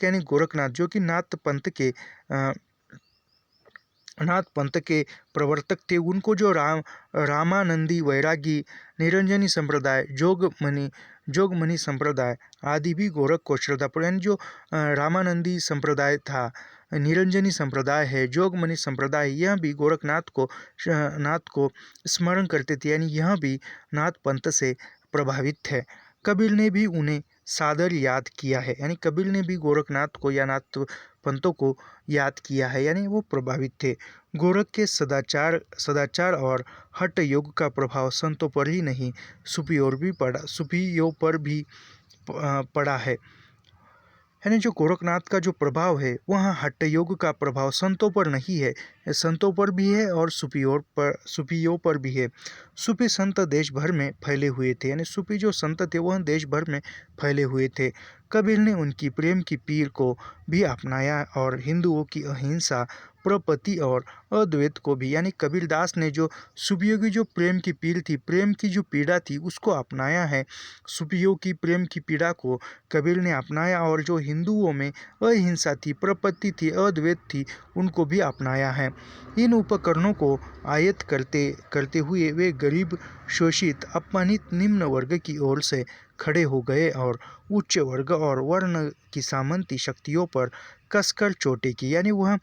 यानी गोरखनाथ जो कि नाथ पंथ के प्रवर्तक थे, उनको जो रामानंदी, वैरागी, निरंजनी संप्रदाय, जोगमनी संप्रदाय आदि भी गोरख को श्रद्धापूर्वक, यानी जो रामानंदी संप्रदाय था, निरंजनी संप्रदाय है, जोगमनी संप्रदाय, यह भी गोरखनाथ को स्मरण करते थे। यानी यह भी नाथ पंथ से प्रभावित है। कबीर ने भी उन्हें सादर याद किया है। यानी कबीर ने भी गोरखनाथ को या नाथ पंथों को याद किया है, यानी वो प्रभावित थे। गोरख के सदाचार और हठ योग का प्रभाव संतों पर ही नहीं सूफियों पर भी पड़ा है। यानी जो गोरखनाथ का जो प्रभाव है वह हठ योग का प्रभाव संतों पर नहीं है, संतों पर भी है और सूफियों पर भी है। सूफी संत देश भर में फैले हुए थे। यानी सूफी जो संत थे वह देश भर में फैले हुए थे। कबीर ने उनकी प्रेम की पीर को भी अपनाया और हिंदुओं की अहिंसा, प्रपत्ति और अद्वैत को भी। यानी कबीरदास ने जो सूफियों की जो प्रेम की पीर थी, प्रेम की जो पीड़ा थी, उसको अपनाया है। सूफियों की प्रेम की पीड़ा को कबीर ने अपनाया और जो हिंदुओं में अहिंसा थी, प्रपत्ति थी, अद्वैत थी, उनको भी अपनाया है। इन उपकरणों को आयत्त करते हुए वे गरीब, शोषित, अपमानित निम्न वर्ग की ओर से खड़े हो गए और उच्च वर्ग और वर्ण की सामंती शक्तियों पर कसकर चोटें की। यानी वह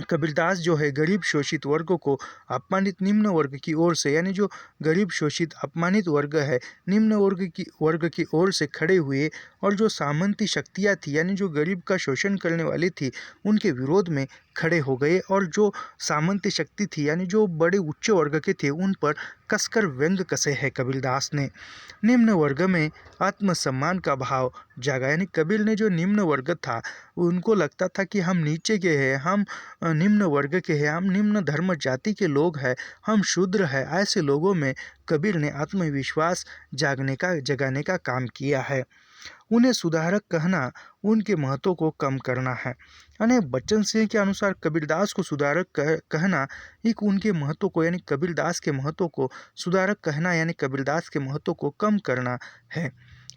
कबीरदास जो है गरीब शोषित वर्ग को अपमानित निम्न वर्ग की ओर से, यानी जो गरीब शोषित अपमानित वर्ग है निम्न वर्ग की ओर से खड़े हुए, और जो सामंती शक्तियाँ थी यानी जो गरीब का शोषण करने वाली थी उनके विरोध में खड़े हो गए, और जो सामंती शक्ति थी यानी जो बड़े उच्च वर्ग के थे उन पर कसकर व्यंग कसे है कबीरदास ने। निम्न वर्ग में आत्मसम्मान का भाव जागा, यानी कबीर ने जो निम्न वर्ग था उनको लगता था कि हम नीचे के हैं, हम निम्न वर्ग के हैं, हम निम्न धर्म जाति के लोग हैं, हम शूद्र हैं। ऐसे लोगों में कबीर ने आत्मविश्वास जगाने का काम किया है। उन्हें सुधारक कहना उनके महत्व को कम करना है। यानी बच्चन सिंह के अनुसार कबीरदास को सुधारक कहना एक उनके महत्व को, यानी कबीरदास के महत्व को सुधारक कहना यानी कबीरदास के महत्व को कम करना है।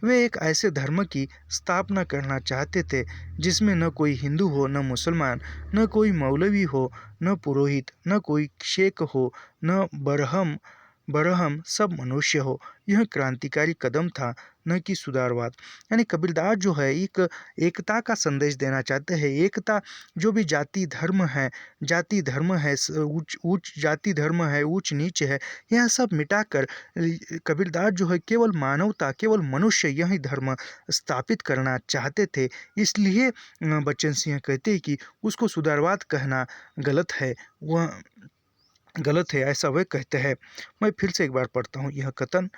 वे एक ऐसे धर्म की स्थापना करना चाहते थे जिसमें न कोई हिंदू हो, न मुसलमान, न कोई मौलवी हो, न पुरोहित, न कोई शेख हो, न बरहम, सब मनुष्य हो। यह क्रांतिकारी कदम था, न कि सुधारवाद। यानी कबीरदास जो है एक एकता का संदेश देना चाहते हैं। एकता, जो भी जाति धर्म है, ऊंच जाति धर्म है, ऊंच नीच है, यह सब मिटाकर कबीरदास जो है केवल मानवता, केवल मनुष्य, यही धर्म स्थापित करना चाहते थे। इसलिए बच्चन सिंह कहते हैं कि उसको सुधारवाद कहना गलत है, वह गलत है, ऐसा वे कहते हैं। मैं फिर से एक बार पढ़ता हूँ यह कथन।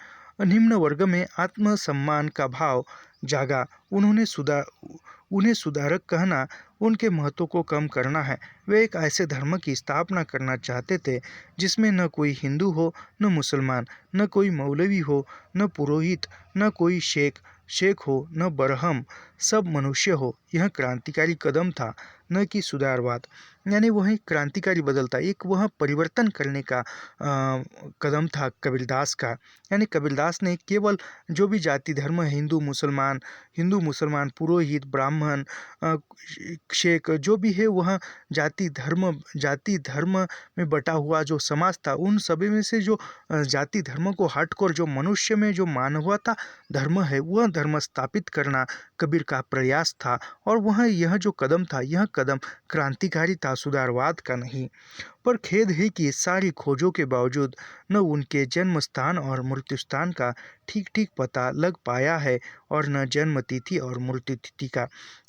निम्न वर्ग में आत्मसम्मान का भाव जागा, उन्हें सुधारक कहना उनके महत्व को कम करना है। वे एक ऐसे धर्म की स्थापना करना चाहते थे जिसमें न कोई हिंदू हो, न मुसलमान, न कोई मौलवी हो, न पुरोहित, न कोई शेख हो, न बरहम, सब मनुष्य हो। यह क्रांतिकारी कदम था, न कि सुधारवाद। यानी वही क्रांतिकारी बदलता, एक वह परिवर्तन करने का कदम था कबीरदास का। यानी कबीरदास ने केवल जो भी जाति धर्म है, हिंदू मुसलमान, पुरोहित, ब्राह्मण, शेख, जो भी है वह जाति धर्म में बटा हुआ जो समाज था, उन सभी में से जो जाति धर्म को हटकर जो मनुष्य में जो मानवता धर्म है वह धर्म स्थापित करना कबीर का प्रयास था। और वह यह जो कदम था, यह कदम क्रांतिकारी था, सुधारवाद का नहीं। पर खेद है कि सारी खोजों के बावजूद न उनके जन्म स्थान और मृत्यु स्थान का ठीक ठीक पता लग पाया है, और न जन्म तिथि और मृत्यु तिथि का।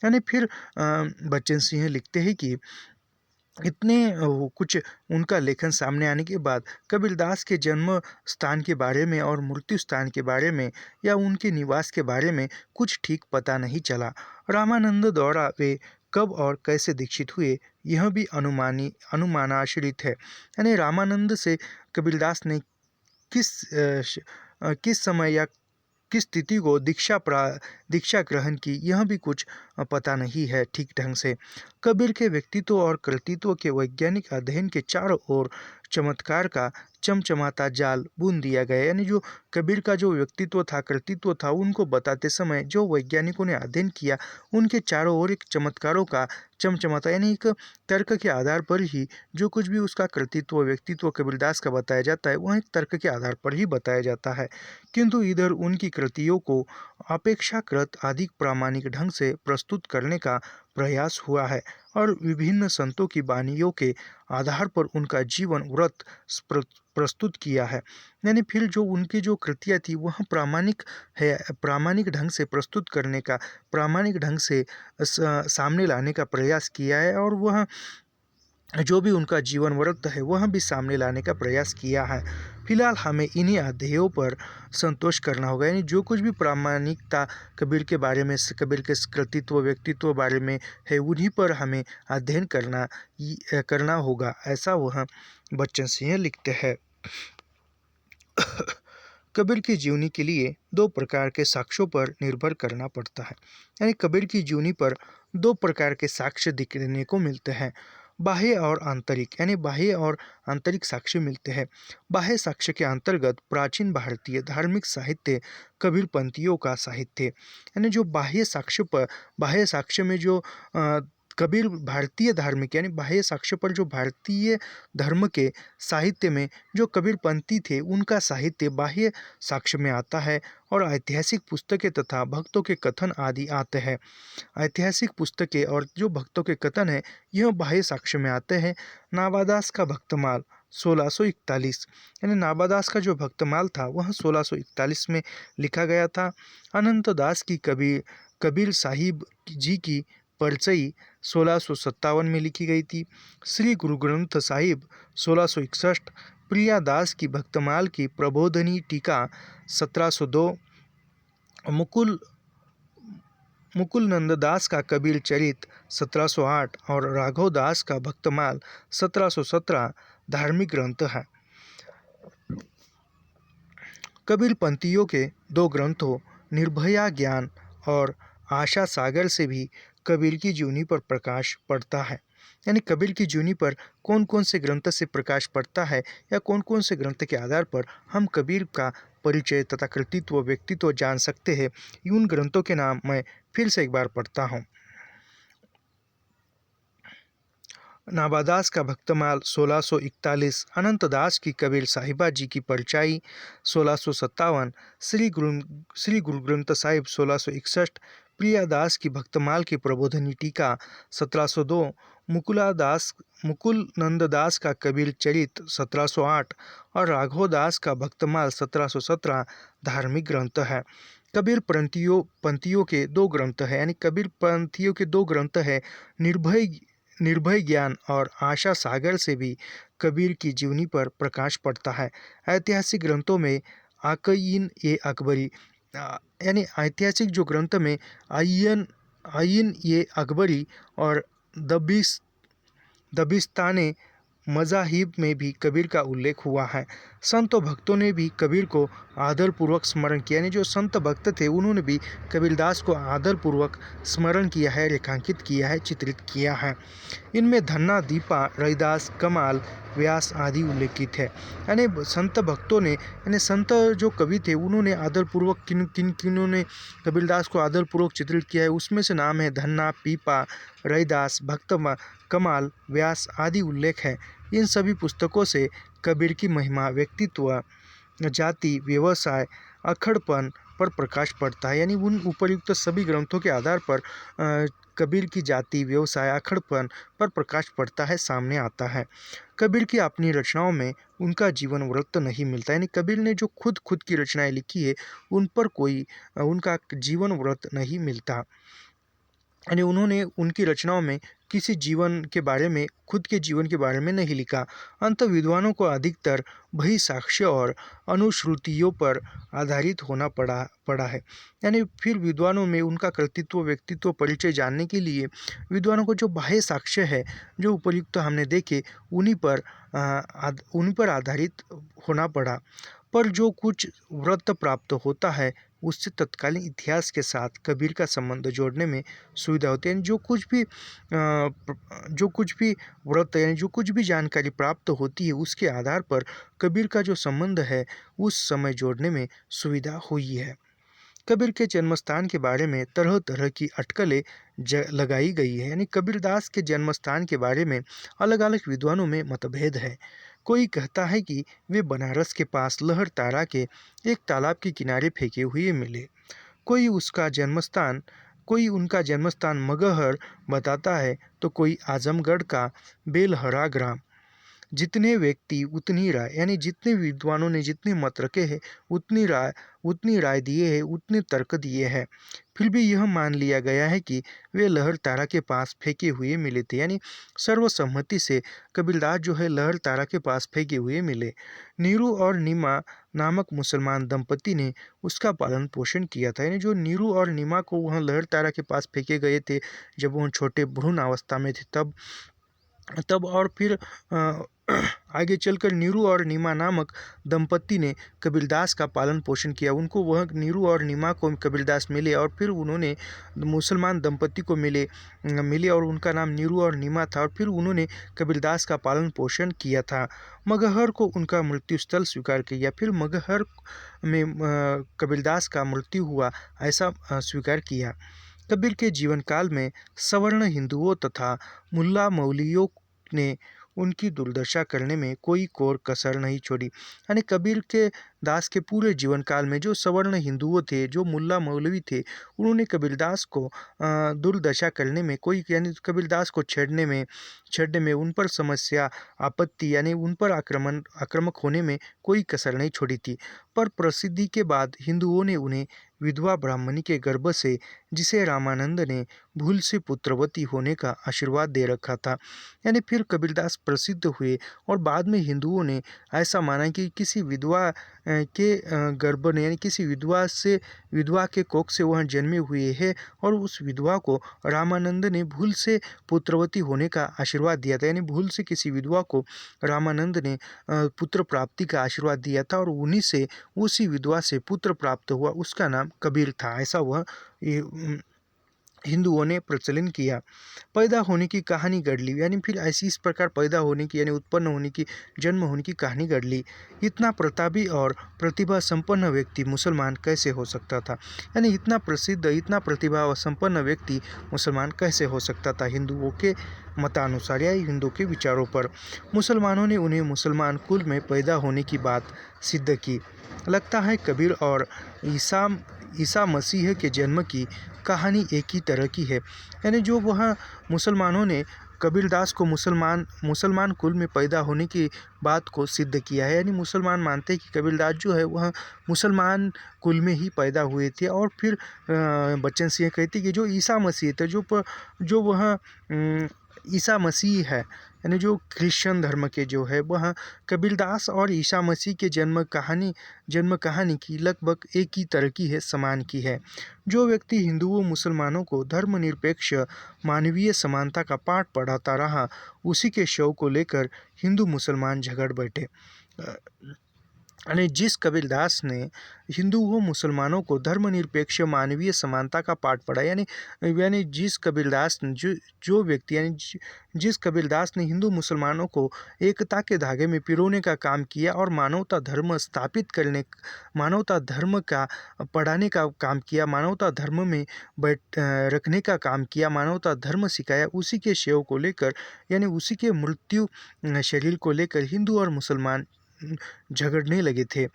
यानी फिर बच्चन सिंह लिखते हैं कि इतने कुछ उनका लेखन सामने आने के बाद कबीरदास के जन्म स्थान के बारे में और मृत्यु स्थान के बारे में या उनके निवास के बारे में कुछ ठीक पता नहीं चला। रामानंद द्वारा वे कब और कैसे दीक्षित हुए, यह भी अनुमानाश्रित है। यानी रामानंद से कबीरदास ने किस समय या किस तिथि को दीक्षा ग्रहण की, यह भी कुछ पता नहीं है ठीक ढंग से। कबीर के व्यक्तित्व और कृतित्व के वैज्ञानिक अध्ययन के चारों ओर चमत्कार का चमचमाता जाल बुन दिया गया। यानी जो कबीर का जो व्यक्तित्व था, कृतित्व था, उनको बताते समय जो वैज्ञानिकों ने अध्ययन किया उनके चारों ओर एक चमत्कारों का चमचमाता, यानी एक तर्क के आधार पर ही जो कुछ भी उसका कृतित्व व्यक्तित्व कबीरदास का बताया जाता है वह एक तर्क के आधार पर ही बताया जाता है। किंतु इधर उनकी कृतियों को अपेक्षाकृत अधिक प्रामाणिक ढंग से प्रस्तुत करने का प्रयास हुआ है, और विभिन्न संतों की वाणियों के आधार पर उनका जीवन व्रत प्रस्तुत किया है। यानी फिर जो उनकी जो कृतियाँ थी वह प्रामाणिक है, प्रामाणिक ढंग से प्रस्तुत करने का, प्रामाणिक ढंग से सामने लाने का प्रयास किया है, और वह जो भी उनका जीवन व्रत है वह भी सामने लाने का प्रयास किया है। फिलहाल हमें इन्हीं अध्ययों पर संतोष करना होगा, यानी जो कुछ भी प्रामाणिकता कबीर के बारे में, कबीर के कृतित्व व्यक्तित्व बारे में है उन्हीं पर हमें अध्ययन करना होगा, ऐसा वह बच्चन सिंह लिखते हैं। कबीर की जीवनी के लिए दो प्रकार के साक्ष्यों पर निर्भर करना पड़ता है। यानी कबीर की जीवनी पर दो प्रकार के साक्ष्य दिखने को मिलते हैं, बाह्य और आंतरिक। यानी बाह्य और आंतरिक साक्ष्य मिलते हैं। बाह्य साक्ष्य के अंतर्गत प्राचीन भारतीय धार्मिक साहित्य कबीरपंथियों का साहित्य। यानी जो बाह्य साक्ष्य में जो कबीर भारतीय धार्मिक यानी बाह्य साक्ष्य पर जो भारतीय धर्म के साहित्य में जो कबीरपंथी थे उनका साहित्य बाह्य साक्ष्य में आता है और ऐतिहासिक पुस्तकें तथा भक्तों के कथन आदि आते हैं। ऐतिहासिक पुस्तकें और जो भक्तों के कथन है यह बाह्य साक्ष्य में आते हैं। नाबादास का भक्तमाल 1641 यानी नाबादास का जो भक्तमाल था वह 1641 में लिखा गया था। अनंत दास की कबीर साहिब जी की परचई 1657 में लिखी गई थी। श्री गुरु ग्रंथ साहिब 1661, प्रिया दास की भक्तमाल की प्रबोधनी टीका 1702, मुकुल नंद दास का कबीर चरित 1708 और राघव दास का भक्तमाल 1717 धार्मिक ग्रंथ है। कबीर पंथियों के दो ग्रंथों निर्भया ज्ञान और आशा सागर से भी कबीर की जीवनी पर प्रकाश पड़ता है। यानी कबीर की जीवनी पर कौन कौन से ग्रंथ से प्रकाश पड़ता है या कौन कौन से ग्रंथ के आधार पर हम कबीर का परिचय तथा कृतित्व व्यक्तित्व जान सकते हैं, उन ग्रंथों के नाम मैं फिर से एक बार पढ़ता हूँ। नाबादास का भक्तमाल 1641, अनंत दास की कबीर साहिबा जी की परचाई 1657, श्री गुरु ग्रंथ साहिब 1661, प्रिया दास की भक्तमाल की प्रबोधनी टीका 1702, मुकुल नंद दास का कबीर चरित 1708 और राघव दास का भक्तमाल 1717 धार्मिक ग्रंथ है। कबीर पंथियों के दो ग्रंथ है यानी कबीर पंथियों के दो ग्रंथ है निर्भय ज्ञान और आशा सागर से भी कबीर की जीवनी पर प्रकाश पड़ता है। ऐतिहासिक ग्रंथों में आकईन ए अकबरी यानी ऐतिहासिक जो ग्रंथ में आइन ये अकबरी और दबिस्ताने मज़ाहिब में भी कबीर का उल्लेख हुआ है। संत भक्तों ने भी कबीर को आदरपूर्वक स्मरण किया, यानी जो संत भक्त थे उन्होंने भी कबीरदास को आदरपूर्वक स्मरण किया है, रेखांकित किया है, चित्रित किया है। इनमें धन्ना, दीपा, रैदास, कमाल, व्यास आदि उल्लेखित है। यानी संत भक्तों ने यानी संत जो कवि थे उन्होंने आदरपूर्वक किन्होंने कबीरदास को आदरपूर्वक चित्रित किया है, उसमें से नाम है धन्ना, पीपा, रैदास, भक्त, कमाल, व्यास आदि उल्लेख है। इन सभी पुस्तकों से कबीर की महिमा, व्यक्तित्व, जाति, व्यवसाय, अखड़पन पर प्रकाश पड़ता है। यानी उन उपर्युक्त सभी ग्रंथों के आधार पर कबीर की जाति, व्यवसाय, अखड़पन पर प्रकाश पड़ता है, सामने आता है। कबीर की अपनी रचनाओं में उनका जीवन वृत्त नहीं मिलता, यानी कबीर ने जो खुद की रचनाएं लिखी है उन पर कोई उनका जीवन वृत्त नहीं मिलता। यानी उन्होंने उनकी रचनाओं में किसी जीवन के बारे में, खुद के जीवन के बारे में नहीं लिखा। अंत विद्वानों को अधिकतर बही साक्ष्य और अनुश्रुतियों पर आधारित होना पड़ा है। यानी फिर विद्वानों में उनका कृतित्व, व्यक्तित्व, परिचय जानने के लिए विद्वानों को जो बाह्य साक्ष्य है, जो उपयुक्त हमने देखे, उन्हीं पर आधारित होना पड़ा। पर जो कुछ वृत्त प्राप्त होता है उससे तत्कालीन इतिहास के साथ कबीर का संबंध जोड़ने में सुविधा होती है। जो कुछ भी वृत्त यानी जो कुछ भी जानकारी प्राप्त होती है उसके आधार पर कबीर का जो संबंध है उस समय जोड़ने में सुविधा हुई है। कबीर के जन्मस्थान के बारे में तरह तरह की अटकलें लगाई गई है। यानी कबीरदास के जन्मस्थान के बारे में अलग अलग विद्वानों में मतभेद है। कोई कहता है कि वे बनारस के पास लहर तारा के एक तालाब के किनारे फेंके हुए मिले। कोई उनका जन्मस्थान मगहर बताता है तो कोई आजमगढ़ का बेलहरा ग्राम। जितने व्यक्ति उतनी राय, यानी जितने विद्वानों ने जितने मत रखे हैं उतनी राय दिए हैं, उतने तर्क दिए हैं, फिर भी यह मान लिया गया है कि वे लहर तारा के पास फेंके हुए मिले थे। यानी सर्वसम्मति से कबीरदास जो है लहर तारा के पास फेंके हुए मिले। नीरू और नीमा नामक मुसलमान दंपति ने उसका पालन पोषण किया था। यानी जो नीरू और नीमा को वहाँ लहर तारा के पास फेंके गए थे जब वह छोटे भ्रूण अवस्था में थे, तब और फिर आगे चलकर नीरू और नीमा नामक दंपति ने कबीरदास का पालन पोषण किया। उनको वह नीरू और नीमा को कबीरदास मिले और फिर उन्होंने मुसलमान दंपति को मिले और उनका नाम नीरू और नीमा था और फिर उन्होंने कबीरदास का पालन पोषण किया था। मगहर को उनका मृत्यु स्थल स्वीकार किया, फिर मगहर में कबीरदास का मृत्यु हुआ ऐसा स्वीकार किया। कबीर के जीवन काल में सवर्ण हिंदुओं तथा मुल्ला मौलवियों ने उनकी दुर्दशा करने में कोई कोर कसर नहीं छोड़ी। यानी कबीर के दास के पूरे जीवन काल में जो सवर्ण हिंदुओं थे, जो मुल्ला मौलवी थे, उन्होंने कबीरदास को दुर्दशा करने में कोई, यानी कबीरदास को छेड़ने में उन पर समस्या, आपत्ति, यानी उन पर आक्रामक होने में कोई कसर नहीं छोड़ी थी। पर प्रसिद्धि के बाद हिंदुओं ने उन्हें विधवा ब्राह्मणी के गर्भ से, जिसे रामानंद ने भूल से पुत्रवती होने का आशीर्वाद दे रखा था, यानी फिर कबीरदास प्रसिद्ध हुए और बाद में हिंदुओं ने ऐसा माना कि किसी विधवा के गर्भ ने, यानी किसी विधवा के कोख से वह जन्मे हुए हैं और उस विधवा को रामानंद ने भूल से पुत्रवती होने का आशीर्वाद दिया था। यानी भूल से किसी विधवा को रामानंद ने पुत्र प्राप्ति का आशीर्वाद दिया था और उन्हीं से, उसी विधवा से पुत्र प्राप्त हुआ, उसका नाम कबीर था। ऐसा वह हिंदुओं ने प्रचलन किया। पैदा होने की कहानी गढ़ ली, यानी फिर ऐसी इस प्रकार पैदा होने की, यानी उत्पन्न होने की, जन्म होने की कहानी गढ़ ली। इतना प्रतापी और प्रतिभा संपन्न व्यक्ति मुसलमान कैसे हो सकता था? यानी इतना प्रसिद्ध, इतना प्रतिभा और संपन्न व्यक्ति मुसलमान कैसे हो सकता था? हिंदुओं के मतानुसार या हिंदुओं के विचारों पर मुसलमानों ने उन्हें मुसलमान कुल में पैदा होने की बात सिद्ध की। लगता है कबीर और ईसा मसीह के जन्म की कहानी एक ही तरह की है। यानी जो वह मुसलमानों ने कबीरदास को मुसलमान कुल में पैदा होने की बात को सिद्ध किया है। यानी मुसलमान मानते हैं कि कबीरदास जो है वह मुसलमान कुल में ही पैदा हुए थे। और फिर बच्चन सिंह कहते कि जो ईसा मसीह थे, जो वह ईसा मसीह है, यानी जो क्रिश्चियन धर्म के जो है, वह कबीरदास और ईसा मसीह के जन्म कहानी की लगभग एक ही तरह की है, समान की है। जो व्यक्ति हिंदुओं मुसलमानों को धर्मनिरपेक्ष मानवीय समानता का पाठ पढ़ाता रहा, उसी के शव को लेकर हिंदू मुसलमान झगड़ बैठे। यानी जिस कबीरदास ने हिंदुओं मुसलमानों को धर्मनिरपेक्ष मानवीय समानता का पाठ पढ़ा, यानी जिस कबीरदास ने जो व्यक्ति, यानी जिस कबीरदास ने हिंदू मुसलमानों को एकता के धागे में पिरोने का काम किया और मानवता धर्म स्थापित करने, मानवता धर्म का पढ़ाने का काम किया, मानवता धर्म में रखने का काम किया, मानवता धर्म सिखाया, उसी के शव को लेकर, यानी उसी के मृत्यु शरीर को लेकर हिंदू और मुसलमान झगड़ने लगे थे।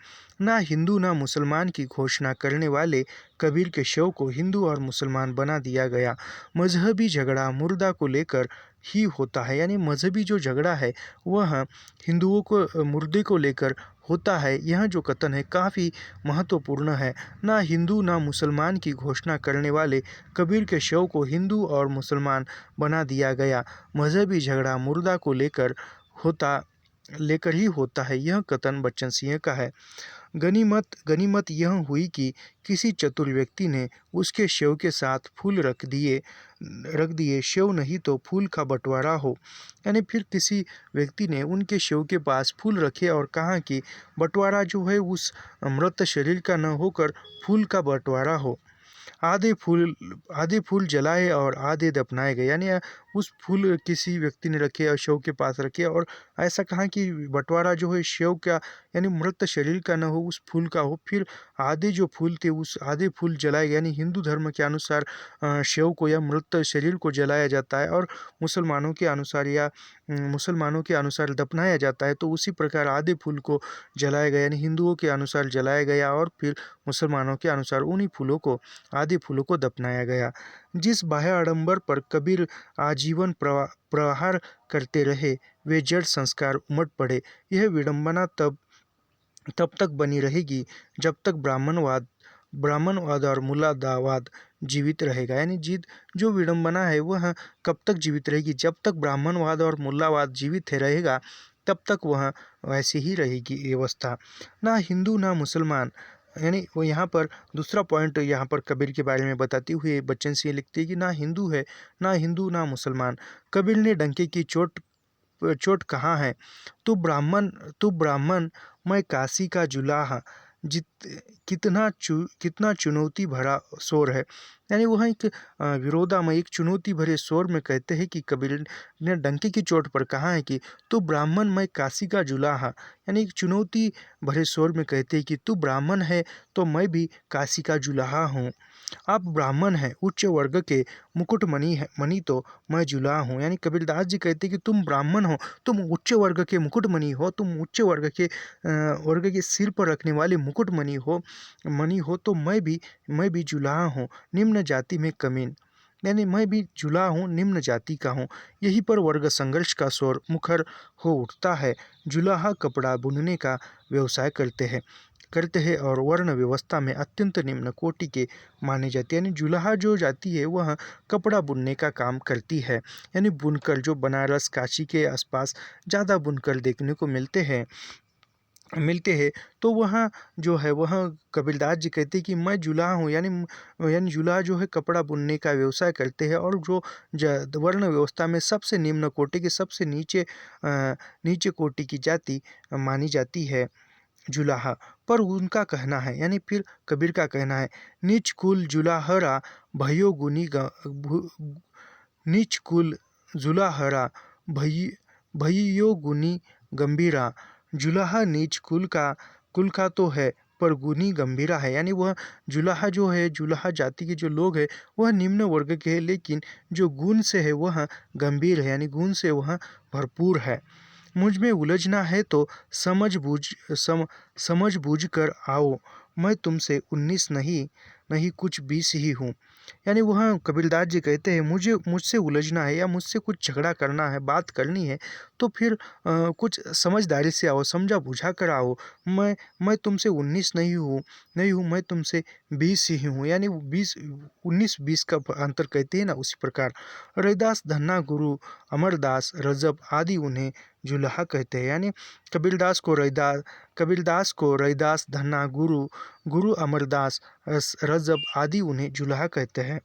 ना हिंदू ना मुसलमान की घोषणा करने वाले कबीर के शव को हिंदू और मुसलमान बना दिया गया। मजहबी झगड़ा मुर्दा को लेकर ही होता है, यानी मजहबी जो झगड़ा है वह हिंदुओं को मुर्दे को लेकर होता है। यह जो कथन है काफ़ी महत्वपूर्ण है। ना हिंदू ना मुसलमान की घोषणा करने वाले कबीर के शव को हिंदू और मुसलमान बना दिया गया। मजहबी झगड़ा मुर्दा को लेकर ही होता है, यह कथन बच्चन सिंह का है। गनीमत यह हुई कि किसी चतुर व्यक्ति ने उसके शव के साथ फूल रख दिए, शव नहीं तो फूल का बंटवारा हो। यानी फिर किसी व्यक्ति ने उनके शव के पास फूल रखे और कहा कि बंटवारा जो है उस मृत शरीर का न होकर फूल का बंटवारा हो। आधे फूल जलाए और आधे दफनाए गए, यानी उस फूल किसी व्यक्ति ने रखे और शव के पास रखे और ऐसा कहा कि बंटवारा जो है शव का, यानी मृत शरीर का न हो, उस फूल का हो। फिर आधे जो फूल थे उस आधे फूल जलाए गए, यानी हिंदू धर्म के अनुसार शव को या मृत शरीर को जलाया जाता है और मुसलमानों के अनुसार दफनाया जाता है। तो उसी प्रकार आधे फूल को जलाया गया, यानी हिंदुओं के अनुसार जलाया गया और फिर मुसलमानों के अनुसार उन्हीं आधे फूलों को दफनाया गया। जिस बाह्य आडंबर पर कबीर आजीवन प्रहार करते रहे, वे जड़ संस्कार उमड़ पड़े। यह विडंबना तब तक बनी रहेगी जब तक ब्राह्मणवाद और मुल्लावाद जीवित रहेगा। यानी जो विडंबना है वह कब तक जीवित रहेगी? जब तक ब्राह्मणवाद और मुल्लावाद जीवित रहेगा तब तक वह वैसी ही रहेगी व्यवस्था। ना हिंदू ना मुसलमान, यानी वो यहाँ पर दूसरा पॉइंट यहाँ पर कबीर के बारे में बताते हुए बच्चन सिंह लिखते हैं कि ना हिंदू ना मुसलमान। कबीर ने डंके की चोट कहाँ है? तू ब्राह्मण मैं काशी का जुलाहा, कितना चुनौती भरा शोर है। यानी वह एक विरोधामय एक चुनौती भरे स्वर में कहते हैं कि कबीर ने डंके की चोट पर कहा है कि तू ब्राह्मण, मैं काशी का जुलाहा। यानी एक चुनौती भरे स्वर में कहते हैं कि तू ब्राह्मण है तो मैं भी काशी का जुलाहा हूँ। आप ब्राह्मण हैं, उच्च वर्ग के मुकुटमणि है, मणि तो मैं जुलाहा हूँ। यानी कबीरदास जी कहते हैं कि तुम ब्राह्मण हो, तुम उच्च वर्ग के मुकुटमणि हो, तुम उच्च वर्ग के सिर पर रखने वाले मणि हो तो मैं भी जुलाहा हूँ, निम्न जाति में कमीन। यानी मैं भी जुलाहा हूँ, निम्न जाति का हूँ। यहीं पर वर्ग संघर्ष का स्वर मुखर हो उठता है। जुलाहा कपड़ा बुनने का व्यवसाय करते हैं और वर्ण व्यवस्था में अत्यंत निम्न कोटि के माने जाते हैं। यानी जुलाहा जो जाति है वह कपड़ा बुनने का काम करती है। यानी बुनकर जो बनारस काशी के आसपास ज़्यादा बुनकर देखने को मिलते हैं। तो वहाँ जो है वह कबीरदास जी कहते हैं कि मैं जुलाहा हूँ। यानी जुलाहा जो है कपड़ा बुनने का व्यवसाय करते हैं और जो वर्ण व्यवस्था में सबसे निम्न कोटि के सबसे नीचे कोटि की जाति मानी जाती है जुलाहा। पर उनका कहना है, यानी फिर कबीर का कहना है, नीच कुल जुलाहरा भयो नीच कुल जुलाहरा भई भइयो गुनी गंभीरा। जुलाहा नीच कुल का तो है पर गुनी गंभीरा है। यानी वह जुलाहा जो है, जुलाहा जाति के जो लोग हैं वह निम्न वर्ग के हैं, लेकिन जो गुण से है वह गंभीर है, यानी गुण से वह भरपूर है। मुझ में उलझना है तो समझ बूझ कर आओ, मैं तुमसे 19 नहीं कुछ 20 ही हूँ। यानी वह कबीरदास जी कहते हैं मुझसे उलझना है या मुझसे कुछ झगड़ा करना है, बात करनी है तो फिर कुछ समझदारी से आओ, समझा बुझा कर आओ। मैं तुमसे 19 नहीं हूँ, मैं तुमसे 20 ही हूँ। यानी 19-20 का अंतर कहते हैं ना, उसी प्रकार रैदास धन्ना गुरु अमरदास रजब आदि उन्हें जुलाहा कहते हैं। यानी कबीरदास को रैदास धन्ना गुरु अमरदास रजब आदि उन्हें जुलाहा कहते हैं।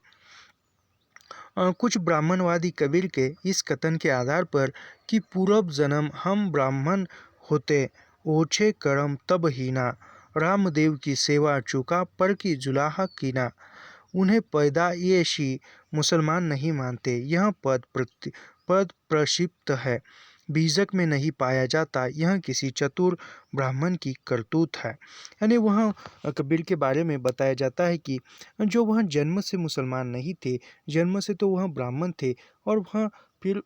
कुछ ब्राह्मणवादी कबीर के इस कथन के आधार पर कि पूर्व जन्म हम ब्राह्मण होते, ओछे कर्म तब हीना, रामदेव की सेवा चूका पर की जुलाहा कीना, उन्हें पैदाइशी मुसलमान नहीं मानते। यह पद प्रक्षिप्त है, बीजक में नहीं पाया जाता, यह किसी चतुर ब्राह्मण की करतूत है। यानी वह कबीर के बारे में बताया जाता है कि जो वह जन्म से मुसलमान नहीं थे, जन्म से तो वह ब्राह्मण थे और वह फिर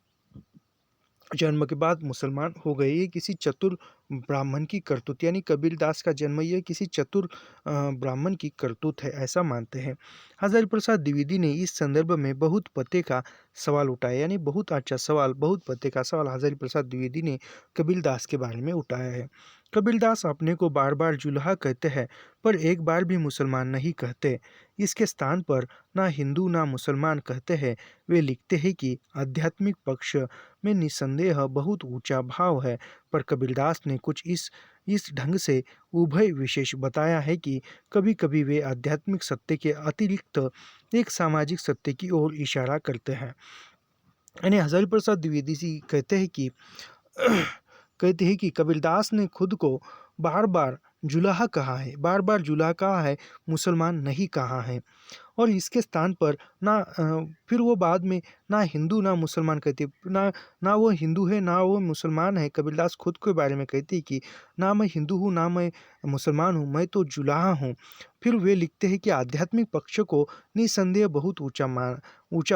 जन्म के बाद मुसलमान हो गए। ये किसी चतुर ब्राह्मण की करतूत, यानी कबीरदास का जन्म ये किसी चतुर ब्राह्मण की करतूत है, ऐसा मानते हैं। हजारी प्रसाद द्विवेदी ने इस संदर्भ में बहुत पते का सवाल उठाया, यानी बहुत अच्छा सवाल, बहुत पते का सवाल हजारी प्रसाद द्विवेदी ने कबीरदास के बारे में उठाया है। कबीरदास अपने को बार बार जुलाहा कहते हैं पर एक बार भी मुसलमान नहीं कहते। इसके स्थान पर ना हिंदू ना मुसलमान कहते हैं। वे लिखते हैं कि आध्यात्मिक पक्ष में निसंदेह बहुत ऊंचा भाव है, पर कबीरदास ने कुछ इस ढंग से उभय विशेष बताया है कि कभी कभी वे आध्यात्मिक सत्य के अतिरिक्त एक सामाजिक सत्य की ओर इशारा करते हैं। यानी हजारी प्रसाद द्विवेदी जी कहते हैं कि कबीरदास ने खुद को बार बार जुलाहा कहा है, बार बार जुलाहा कहा है, मुसलमान नहीं कहा है। और इसके स्थान पर फिर वो बाद में ना हिंदू ना मुसलमान कहते, ना वो हिंदू है ना वो मुसलमान है। कबीरदास खुद के बारे में कहते हैं कि ना मैं हिंदू हूँ ना मैं मुसलमान हूँ, मैं तो जुलाहा हूँ। फिर वे लिखते हैं कि आध्यात्मिक पक्ष को निसंदेह बहुत ऊंचा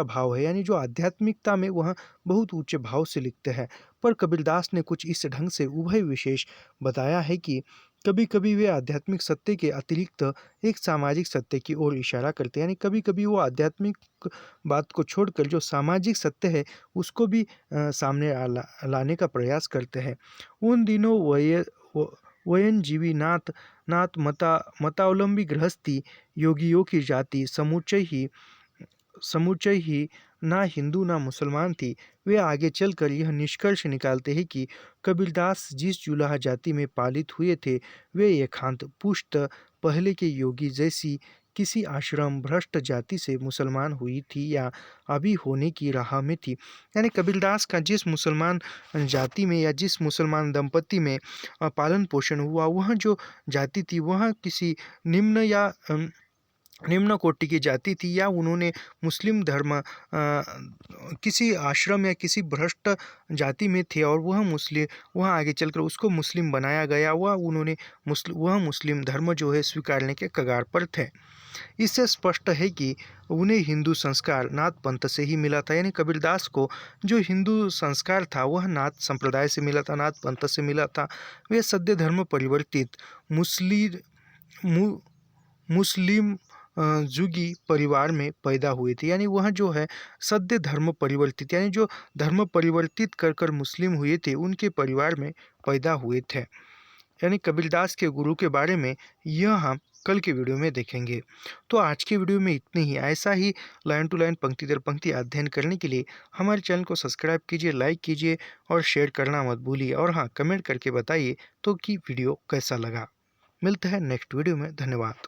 भाव है, यानी जो आध्यात्मिकता में वह बहुत ऊंचे भाव से लिखते हैं। पर कबीरदास ने कुछ इस ढंग से उभय विशेष बताया है कि कभी कभी वे आध्यात्मिक सत्य के अतिरिक्त एक सामाजिक सत्य की ओर इशारा करते हैं। यानी कभी कभी वो आध्यात्मिक बात को छोड़कर जो सामाजिक सत्य है उसको भी सामने लाने का प्रयास करते हैं। उन दिनों वयनजीवी नाथ मतावलंबी गृहस्थी योगियों की जाति समुच्चय ही ना हिंदू ना मुसलमान थी। वे आगे चलकर यह निष्कर्ष निकालते हैं कि कबीरदास जिस जुलाहा जाति में पालित हुए थे वे एकांत पुष्ट पहले के योगी जैसी किसी आश्रम भ्रष्ट जाति से मुसलमान हुई थी या अभी होने की राह में थी। यानी कबीरदास का जिस मुसलमान जाति में या जिस मुसलमान दंपति में पालन पोषण हुआ, वह जो जाति थी वह किसी निम्न या निम्न कोटि की जाति थी, या उन्होंने मुस्लिम धर्म किसी आश्रम या किसी भ्रष्ट जाति में थे और वह आगे चलकर उसको मुस्लिम बनाया गया, वह मुस्लिम धर्म जो है स्वीकारने के कगार पर थे। इससे स्पष्ट है कि उन्हें हिंदू संस्कार नाथ पंथ से ही मिला था, यानी कबीरदास को जो हिंदू संस्कार था वह नाथ संप्रदाय से मिला था, नाथ पंथ से मिला था। वे सद्य धर्म परिवर्तित मुस्लिम जुगी परिवार में पैदा हुए थे, यानी वह जो है सद्य धर्म परिवर्तित, यानी जो धर्म परिवर्तित कर कर मुस्लिम हुए थे उनके परिवार में पैदा हुए थे। यानी कबीरदास के गुरु के बारे में यह हम कल के वीडियो में देखेंगे। तो आज के वीडियो में इतनी ही। ऐसा ही लाइन टू लाइन पंक्ति दर पंक्ति अध्ययन करने के लिए हमारे चैनल को सब्सक्राइब कीजिए, लाइक कीजिए और शेयर करना मत भूलिए। और हाँ, कमेंट करके बताइए तो कि वीडियो कैसा लगा। मिलते हैं नेक्स्ट वीडियो में। धन्यवाद।